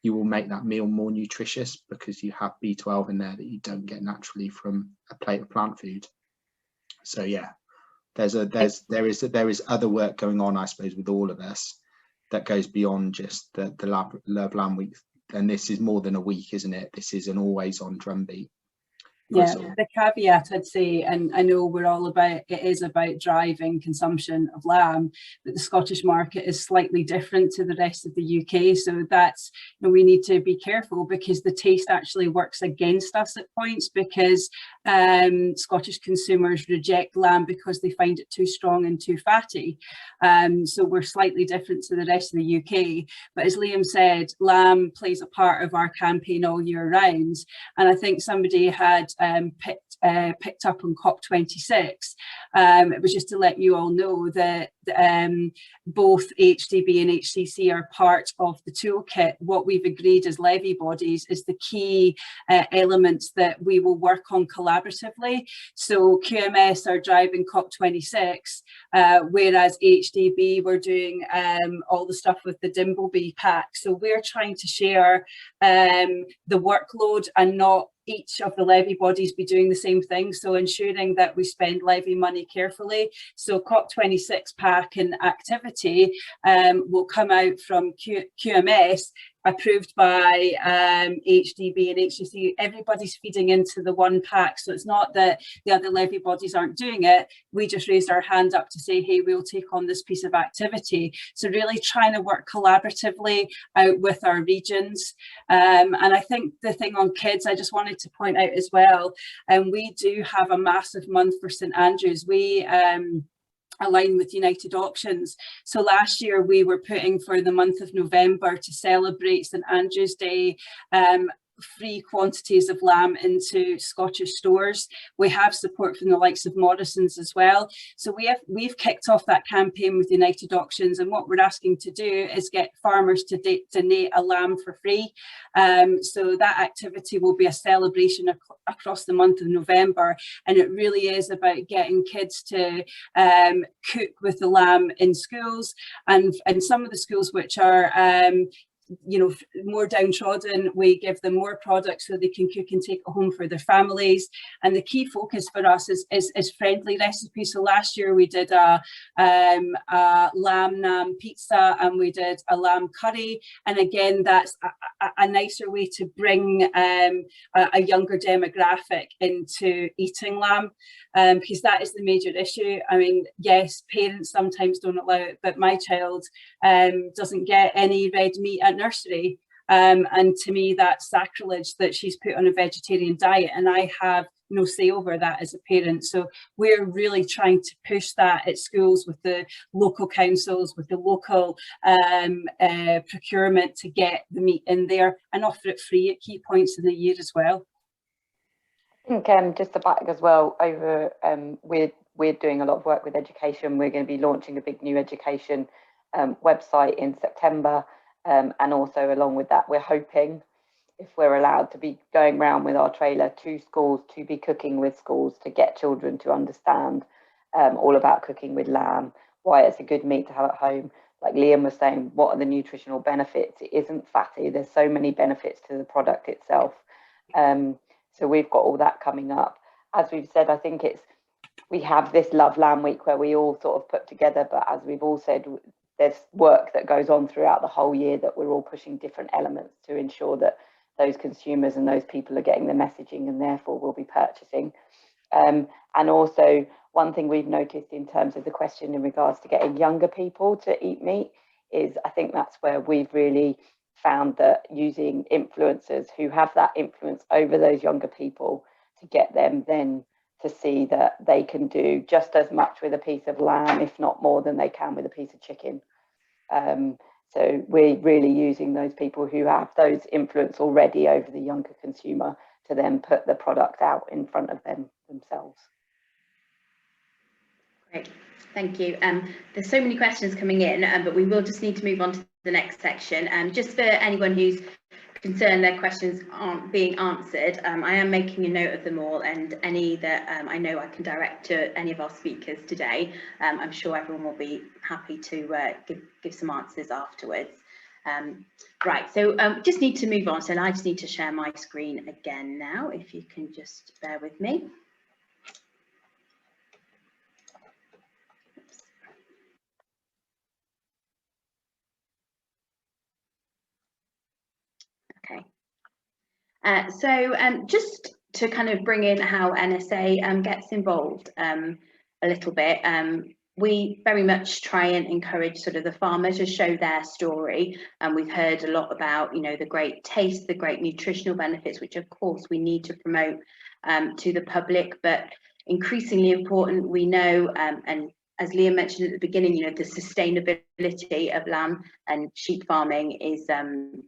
you will make that meal more nutritious because you have B12 in there that you don't get naturally from a plate of plant food. So yeah, there is other work going on, I suppose, with all of us that goes beyond just the Love Lamb Week. And this is more than a week, isn't it? This is an always on drumbeat. Yeah, the caveat I'd say, and I know we're all about, it is about driving consumption of lamb, but the Scottish market is slightly different to the rest of the UK. So that's, you know, we need to be careful because the taste actually works against us at points, because Scottish consumers reject lamb because they find it too strong and too fatty. So we're slightly different to the rest of the UK. But as Liam said, lamb plays a part of our campaign all year round. And I think somebody had picked up on COP26. It was just to let you all know that both HDB and HCC are part of the toolkit. What we've agreed as levy bodies is the key elements that we will work on collaboratively. So QMS are driving COP26, whereas HDB were doing all the stuff with the Dimbleby pack. So we're trying to share the workload and not each of the levy bodies be doing the same thing, so ensuring that we spend levy money carefully. So COP26 pack and activity will come out from QMS, approved by HDB and HCC. Everybody's feeding into the one pack, so it's not that the other levy bodies aren't doing it. We just raised our hand up to say, hey, we'll take on this piece of activity. So really trying to work collaboratively out with our regions. And I think the thing on kids, I just wanted to point out as well, and we do have a massive month for St Andrews. We align with United Auctions. So last year we were putting for the month of November to celebrate St Andrew's Day, free quantities of lamb into Scottish stores. We have support from the likes of Morrison's as well. So we've kicked off that campaign with United Auctions, and what we're asking to do is get farmers to donate a lamb for free. So that activity will be a celebration across the month of November, and it really is about getting kids to cook with the lamb in schools, and some of the schools which are you know, more downtrodden, we give them more products so they can cook and take it home for their families. And the key focus for us is friendly recipes. So last year we did a lamb naan pizza, and we did a lamb curry. And again, that's a nicer way to bring a younger demographic into eating lamb, because that is the major issue. I mean, yes, parents sometimes don't allow it, but my child doesn't get any red meat at nursery. And to me, that's sacrilege that she's put on a vegetarian diet, and I have no say over that as a parent. So we're really trying to push that at schools with the local councils, with the local procurement, to get the meat in there and offer it free at key points in the year as well. I think just to back as well, over we're doing a lot of work with education. We're going to be launching a big new education website in September, and also along with that, we're hoping, if we're allowed, to be going around with our trailer to schools, to be cooking with schools, to get children to understand all about cooking with lamb, why it's a good meat to have at home. Like Liam was saying, what are the nutritional benefits? It isn't fatty. There's so many benefits to the product itself. So we've got all that coming up. As we've said, I think we have this Love Lamb Week where we all sort of put together, but as we've all said, there's work that goes on throughout the whole year that we're all pushing different elements to ensure that those consumers and those people are getting the messaging and therefore will be purchasing. And also, one thing we've noticed in terms of the question in regards to getting younger people to eat meat is, I think that's where we've really found that using influencers who have that influence over those younger people to get them then to see that they can do just as much with a piece of lamb, if not more, than they can with a piece of chicken. So we're really using those people who have those influence already over the younger consumer to then put the product out in front of them themselves. Great, thank you. There's so many questions coming in, but we will just need to move on to the next section. Just for anyone who's concerned their questions aren't being answered, I am making a note of them all, and any that I know I can direct to any of our speakers today. I'm sure everyone will be happy to give some answers afterwards. Right, so just need to move on, so I just need to share my screen again now, if you can just bear with me. Okay. So just to kind of bring in how NSA gets involved a little bit, we very much try and encourage sort of the farmers to show their story, and we've heard a lot about, you know, the great taste, the great nutritional benefits, which of course we need to promote to the public, but increasingly important, we know, and as Liam mentioned at the beginning, you know, the sustainability of lamb and sheep farming is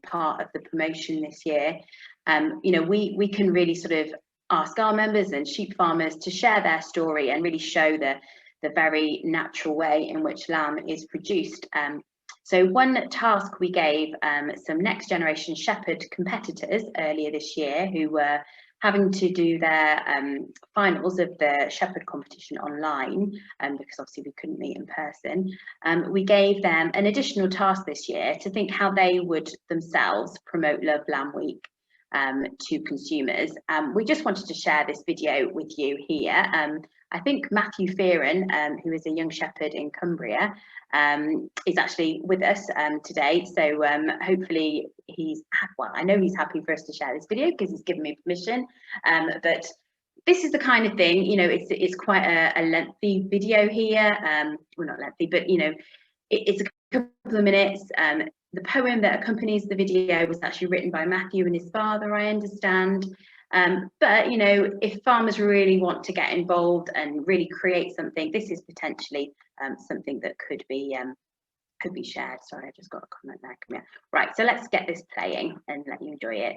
part of the promotion this year. You know, we can really sort of ask our members and sheep farmers to share their story and really show the very natural way in which lamb is produced. So one task we gave some next generation shepherd competitors earlier this year who were having to do their finals of the shepherd competition online, because obviously we couldn't meet in person. We gave them an additional task this year to think how they would themselves promote Love Lamb Week to consumers. We just wanted to share this video with you here. I think Matthew Fearon, who is a young shepherd in Cumbria, is actually with us today. So hopefully well, I know he's happy for us to share this video because he's given me permission. But this is the kind of thing, you know, it's quite a lengthy video here. Well, not lengthy, but you know, it's a couple of minutes. The poem that accompanies the video was actually written by Matthew and his father, I understand. But you know, if farmers really want to get involved and really create something, this is potentially something that could be shared. Sorry, I just got a comment there. Come here. Right, so let's get this playing and let you enjoy it.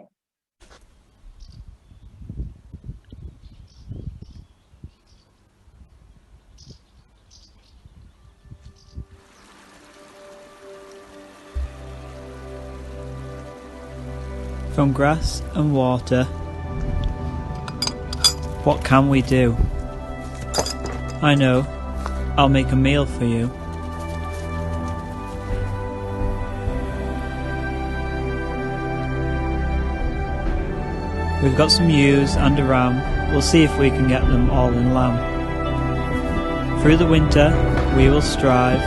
From grass and water, what can we do? I know, I'll make a meal for you. We've got some ewes and a ram, we'll see if we can get them all in lamb. Through the winter, we will strive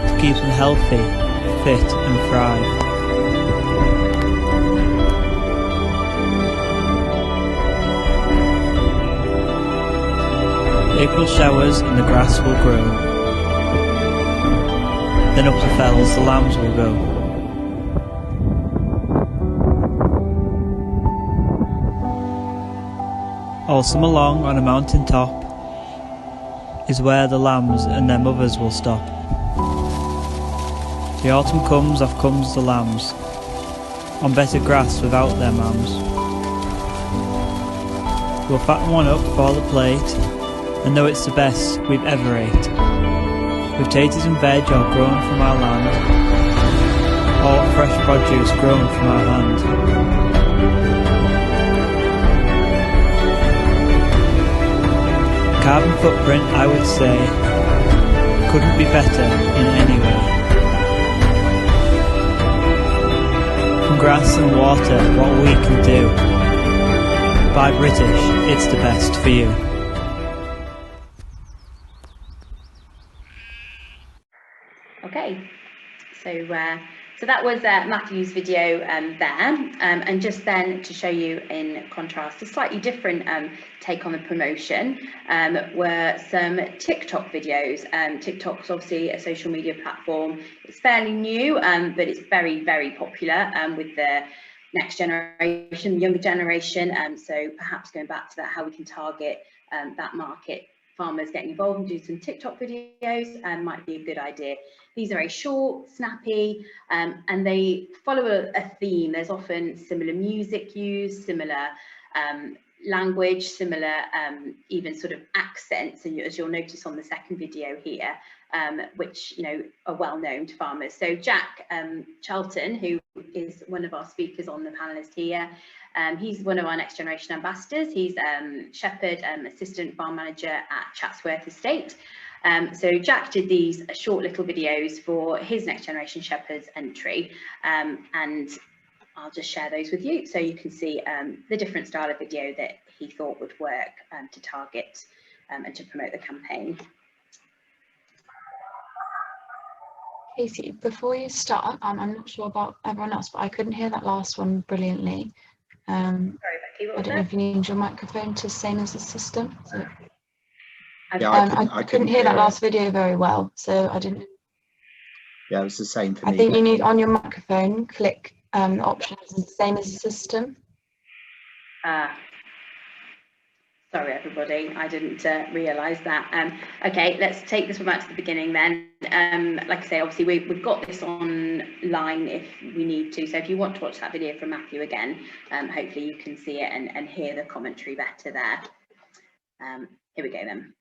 to keep them healthy, fit and thrive. April showers and the grass will grow. Then up the fells the lambs will go. All summer long on a mountain top is where the lambs and their mothers will stop. The autumn comes, off comes the lambs, on better grass without their mams. We'll fatten one up for the plate, and know it's the best we've ever ate. With taters and veg all grown from our land, all fresh produce grown from our hand. Carbon footprint, I would say, couldn't be better in any way. From grass and water, what we can do. By British, it's the best for you. Okay, so that was Matthew's video there, and just then to show you in contrast a slightly different take on the promotion were some TikTok videos. TikTok's obviously a social media platform. It's fairly new, but it's very, very popular with the next generation, younger generation. So perhaps going back to that, how we can target that market, farmers getting involved and do some TikTok videos might be a good idea. These are very short, snappy, and they follow a theme. There's often similar music used, similar language, similar even sort of accents, and as you'll notice on the second video here, which are well known to farmers. So Jack Charlton, who is one of our speakers on the panelist here, he's one of our next generation ambassadors. He's shepherd assistant farm manager at Chatsworth Estate. So Jack did these short little videos for his next generation shepherds entry, and I'll just share those with you so you can see the different style of video that he thought would work to target and to promote the campaign. Casey, before you start, I'm not sure about everyone else, but I couldn't hear that last one brilliantly. Sorry, Becky, what was I don't know if you need your microphone to same as the system. So, Yeah, I couldn't hear that last video very well, so I didn't. Yeah, it was the same for me. I think you need on your microphone, click the options the same as the system. Sorry, everybody, I didn't realise that. Okay, let's take this one back to the beginning then. Like I say, obviously we've got this online if we need to. So if you want to watch that video from Matthew again, hopefully you can see it and hear the commentary better there. Here we go then.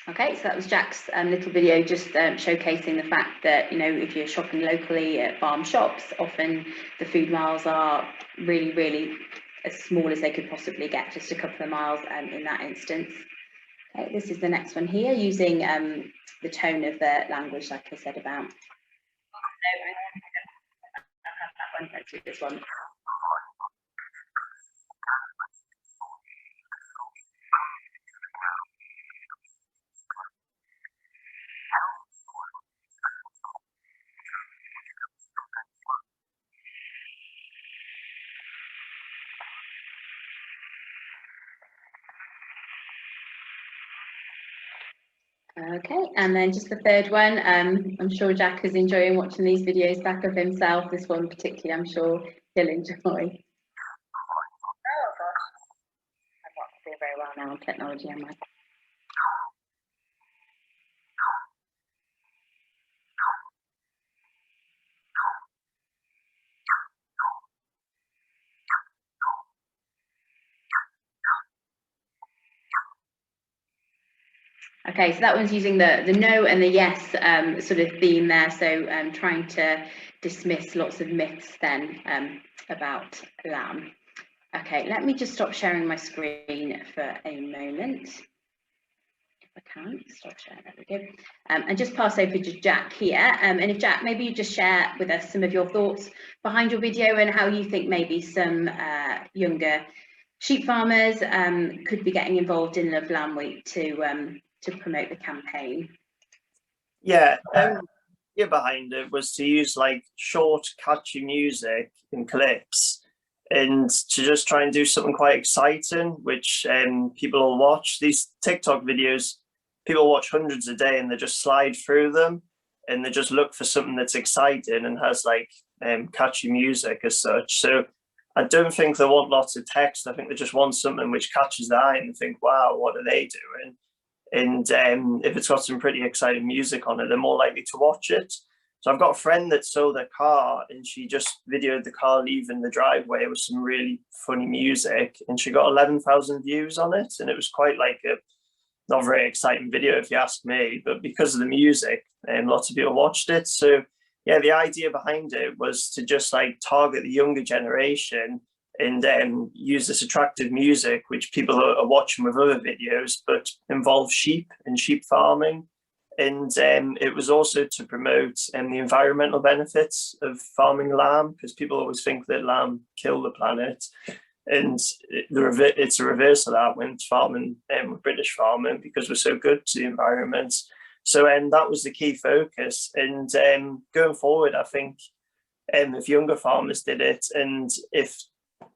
Okay, so that was Jack's little video just showcasing the fact that, if you're shopping locally at farm shops, often the food miles are really, really as small as they could possibly get, just a couple of miles in that instance. Okay, this is the next one here, using the tone of the language, like I said about. Let's do this one. Okay, and then just the third one, I'm sure Jack is enjoying watching these videos back of himself. This one particularly, I'm sure he'll enjoy. Oh gosh, I'm not doing very well now on technology, am I? Okay, so that one's using the no and the yes sort of theme there. So trying to dismiss lots of myths then about lamb. Okay, let me just stop sharing my screen for a moment. If I can, stop sharing, there we go. And just pass over to Jack here. And if Jack, maybe you just share with us some of your thoughts behind your video and how you think maybe some younger sheep farmers could be getting involved in Love Lamb Week to promote the campaign. Yeah, idea behind it was to use like short, catchy music in clips, and to just try and do something quite exciting, which people will watch. These TikTok videos, people watch hundreds a day, and they just slide through them, and they just look for something that's exciting and has like catchy music as such. So I don't think they want lots of text. I think they just want something which catches the eye and they think, wow, what are they doing? And if it's got some pretty exciting music on it, they're more likely to watch it. So I've got a friend that sold a car, and she just videoed the car leaving the driveway with some really funny music, and she got 11,000 views on it. And it was quite like a not very exciting video, if you ask me, but because of the music, lots of people watched it. So yeah, the idea behind it was to just like target the younger generation and use this attractive music, which people are watching with other videos, but involves sheep and sheep farming. And it was also to promote the environmental benefits of farming lamb, because people always think that lamb kill the planet. And it's a reverse of that when farming, British farming, because we're so good to the environment. So that was the key focus. And going forward, I think if younger farmers did it, and if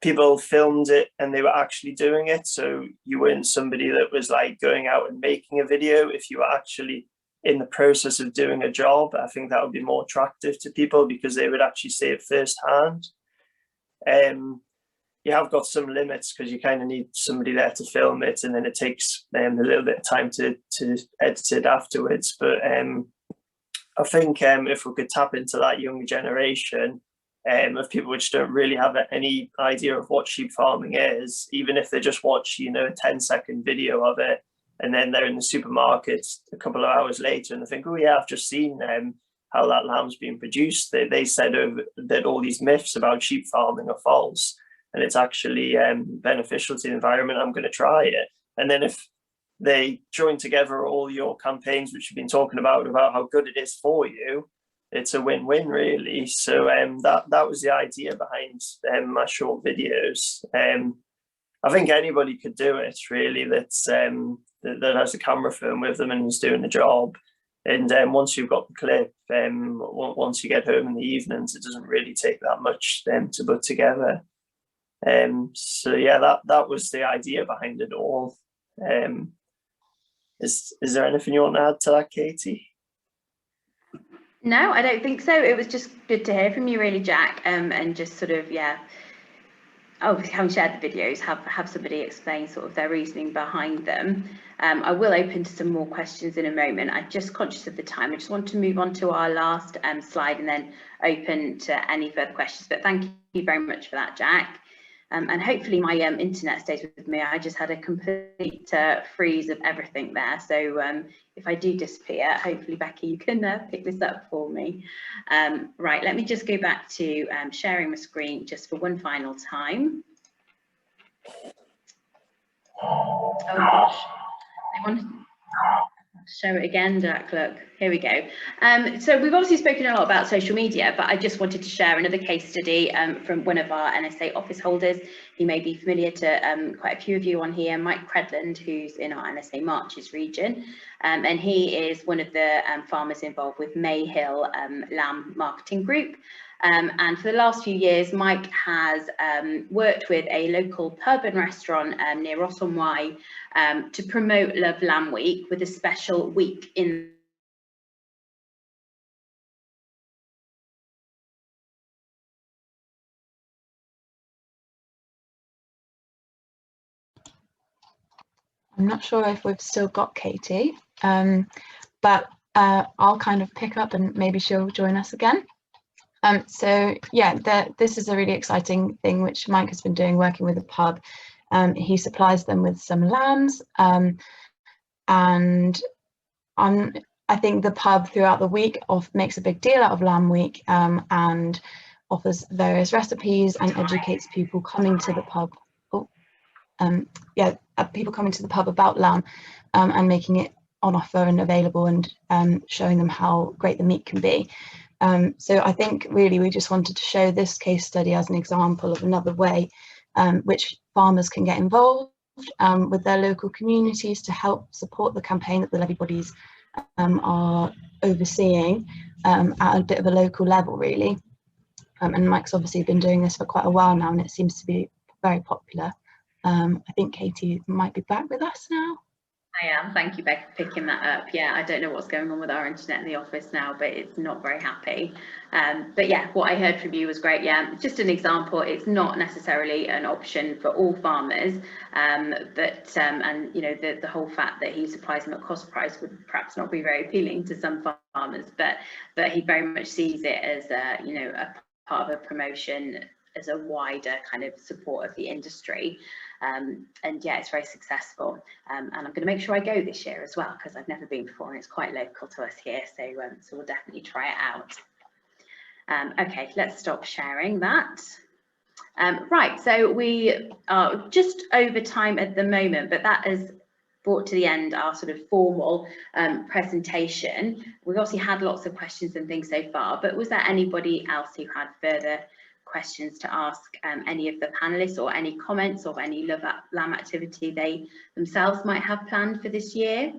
people filmed it and they were actually doing it, so you weren't somebody that was like going out and making a video, if you were actually in the process of doing a job, I think that would be more attractive to people, because they would actually see it firsthand. You have got some limits, because you kind of need somebody there to film it, and then it takes a little bit of time to edit it afterwards. But I think if we could tap into that younger generation of people which don't really have any idea of what sheep farming is, even if they just watch, a 10-second video of it, and then they're in the supermarket a couple of hours later and they think, oh yeah, I've just seen how that lamb's being produced. They said that all these myths about sheep farming are false, and it's actually beneficial to the environment. I'm going to try it. And then if they join together all your campaigns, which you've been talking about how good it is for you, it's a win-win, really. So that was the idea behind my short videos. I think anybody could do it, really, that has a camera phone with them and is doing the job. And once you've got the clip, once you get home in the evenings, it doesn't really take that much to put together. So yeah, that was the idea behind it all. Is there anything you want to add to that, Katie? No, I don't think so. It was just good to hear from you, really, Jack, and just sort of, yeah, having shared the videos, have somebody explain sort of their reasoning behind them. I will open to some more questions in a moment. I'm just conscious of the time. I just want to move on to our last slide and then open to any further questions. But thank you very much for that, Jack. And hopefully my internet stays with me. I just had a complete freeze of everything there. So if I do disappear, hopefully, Becky, you can pick this up for me. Right, let me just go back to sharing my screen just for one final time. Oh gosh, I want to show it again, Jack, look, here we go. So we've obviously spoken a lot about social media, but I just wanted to share another case study from one of our NSA office holders. He may be familiar to quite a few of you on here, Mike Credland, who's in our NSA Marches region. And he is one of the farmers involved with Mayhill Lamb Marketing Group. And for the last few years, Mike has worked with a local pub and restaurant near Ross-on-Wye to promote Love Lamb Week with a special week in I'm not sure if we've still got Katie, but I'll kind of pick up and maybe she'll join us again. So yeah, this is a really exciting thing which Mike has been doing, working with a pub. He supplies them with some lambs, and I think the pub throughout the week makes a big deal out of Lamb Week, and offers various recipes and educates people coming to the pub. People coming to the pub about lamb, and making it on offer and available, and showing them how great the meat can be. So I think really we just wanted to show this case study as an example of another way which farmers can get involved with their local communities to help support the campaign that the levy bodies are overseeing, at a bit of a local level, really. And Mike's obviously been doing this for quite a while now, and it seems to be very popular. I think Katie might be back with us now. I am. Thank you, Beck, for picking that up. Yeah, I don't know what's going on with our internet in the office now, but it's not very happy. But yeah, what I heard from you was great. Yeah, just an example. It's not necessarily an option for all farmers, but and you know, the whole fact that he supplies them at cost price would perhaps not be very appealing to some farmers, but he very much sees it as a, you know, a part of a promotion, as a wider kind of support of the industry. And yeah, it's very successful, and I'm going to make sure I go this year as well, because I've never been before and it's quite local to us here, so we'll definitely try it out. Okay, let's stop sharing that. Right, so we are just over time at the moment, but that has brought to the end our sort of formal presentation. We've obviously had lots of questions and things so far, but was there anybody else who had further questions to ask any of the panelists, or any comments or any Love Lamb activity they themselves might have planned for this year?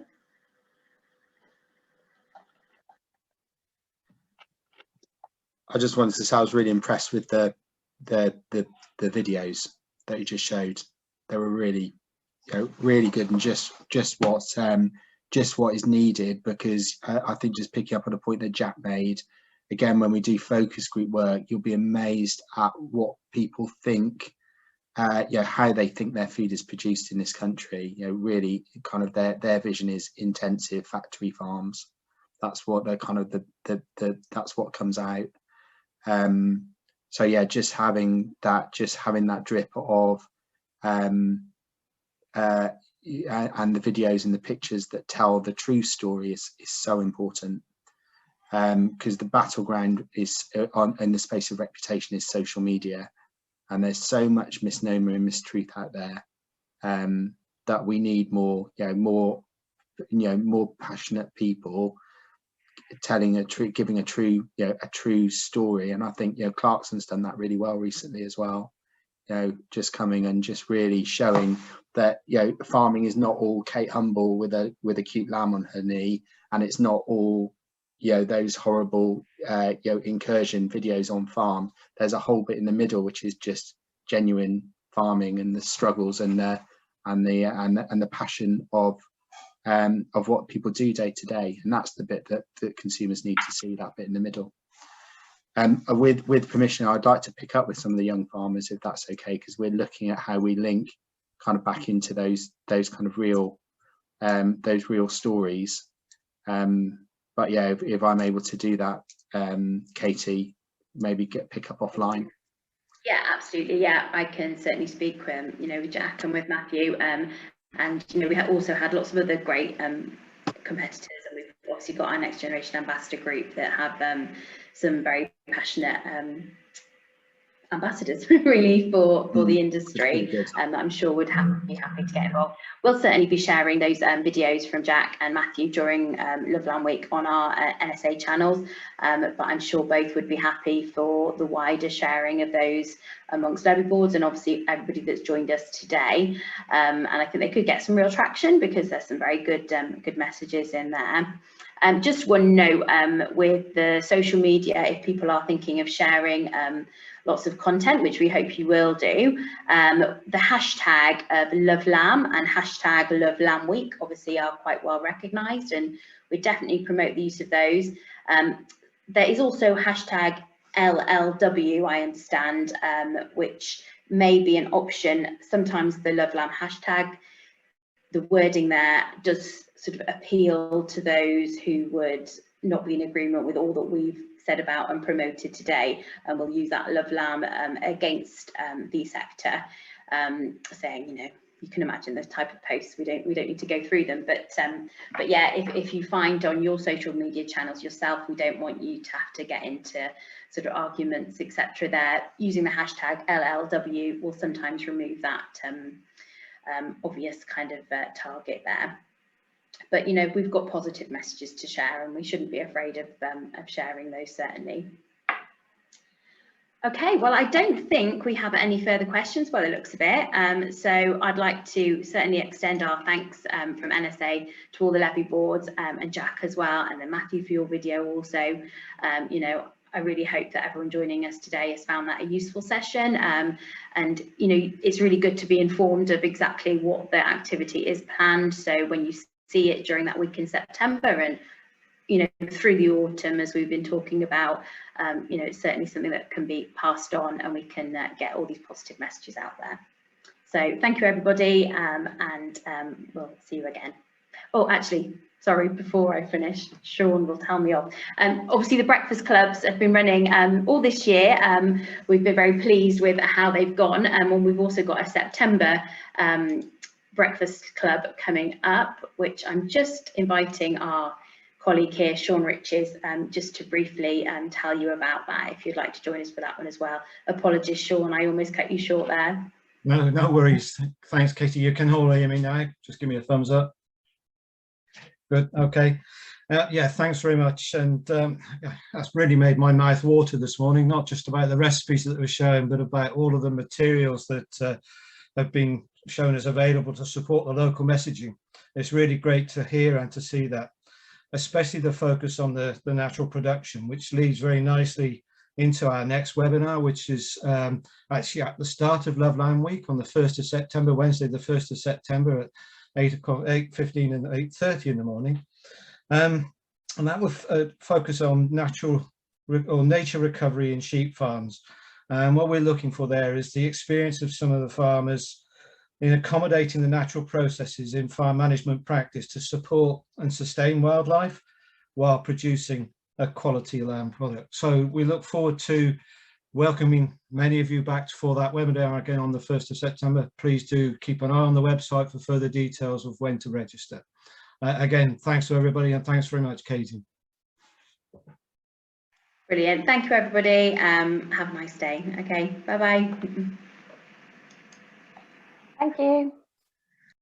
I just wanted to say I was really impressed with the videos that you just showed. They were really, you know, really good, and just what is needed, because I think, just picking up on a point that Jack made, again, when we do focus group work, you'll be amazed at what people think, you know, how they think their food is produced in this country. You know, really kind of their vision is intensive factory farms. That's what they're kind of that's what comes out. So yeah, just having that drip of and the videos and the pictures that tell the true story is so important. Because the battleground is in the space of reputation is social media, and there's so much misnomer and mistruth out there, that we need more passionate people telling giving a true story. And I think, you know, Clarkson's done that really well recently as well. You know, just coming and just really showing that, you know, farming is not all Kate Humble with a cute lamb on her knee, and it's not all, you know, those horrible you know, incursion videos on farm. There's a whole bit in the middle which is just genuine farming and the struggles and the passion of what people do day to day, and that's the bit that consumers need to see, that bit in the middle. With permission, I'd like to pick up with some of the young farmers, if that's okay, because we're looking at how we link kind of back into those kind of real stories. But yeah, if I'm able to do that, Katie, maybe pick up offline. Yeah, absolutely. Yeah, I can certainly speak with, you know, with Jack and with Matthew, and you know, we have also had lots of other great competitors, and we've obviously got our Next Generation Ambassador group that have some very passionate ambassadors really for the industry, and I'm sure would be happy to get involved. We'll certainly be sharing those videos from Jack and Matthew during Love Lamb Week on our NSA channels, but I'm sure both would be happy for the wider sharing of those amongst levy boards and obviously everybody that's joined us today. And I think they could get some real traction, because there's some very good messages in there. Just one note, with the social media, if people are thinking of sharing lots of content, which we hope you will do, the hashtag of Love Lamb and hashtag Love Lamb Week obviously are quite well recognised, and we definitely promote the use of those. There is also hashtag LLW, I understand, which may be an option. Sometimes the Love Lamb hashtag, the wording there does sort of appeal to those who would not be in agreement with all that we've said about and promoted today, and we'll use that Love Lamb against the sector, saying, you know, you can imagine the type of posts. We don't need to go through them, but yeah, if you find on your social media channels yourself, we don't want you to have to get into sort of arguments, etc. There, using the hashtag LLW will sometimes remove that obvious kind of target there. But you know, we've got positive messages to share, and we shouldn't be afraid of sharing those, certainly. Okay, well, I don't think we have any further questions by the looks of it. So I'd like to certainly extend our thanks from NSA to all the levy boards and Jack as well, and then Matthew for your video also. You know, I really hope that everyone joining us today has found that a useful session. And, you know, it's really good to be informed of exactly what the activity is planned. So when you see it during that week in September and, you know, through the autumn, as we've been talking about, you know, it's certainly something that can be passed on, and we can get all these positive messages out there. So thank you, everybody, and we'll see you again. Oh, actually, sorry, before I finish, Sean will tell me off. Obviously, the breakfast clubs have been running all this year. We've been very pleased with how they've gone, and we've also got a September breakfast club coming up, which I'm just inviting our colleague here, Sean Riches, just to briefly tell you about that, if you'd like to join us for that one as well. Apologies, Sean, I almost cut you short there. No, no worries. Thanks, Katie. You can all hear me now. Just give me a thumbs up. Good. Okay. Yeah, thanks very much. And that's really made my mouth water this morning, not just about the recipes that were shown, but about all of the materials that have been shown as available to support the local messaging. It's really great to hear and to see that, especially the focus on the natural production, which leads very nicely into our next webinar, which is actually at the start of Loveland Week on the 1st of September, Wednesday, the 1st of September at 8:15 and 8:30 in the morning. And that will focus on nature recovery in sheep farms. And what we're looking for there is the experience of some of the farmers in accommodating the natural processes in farm management practice to support and sustain wildlife while producing a quality lamb product. So we look forward to welcoming many of you back for that webinar again on the 1st of September. Please do keep an eye on the website for further details of when to register. Again, thanks to everybody, and thanks very much, Katie. Brilliant. Thank you, everybody. Have a nice day. Okay, bye-bye. Thank you.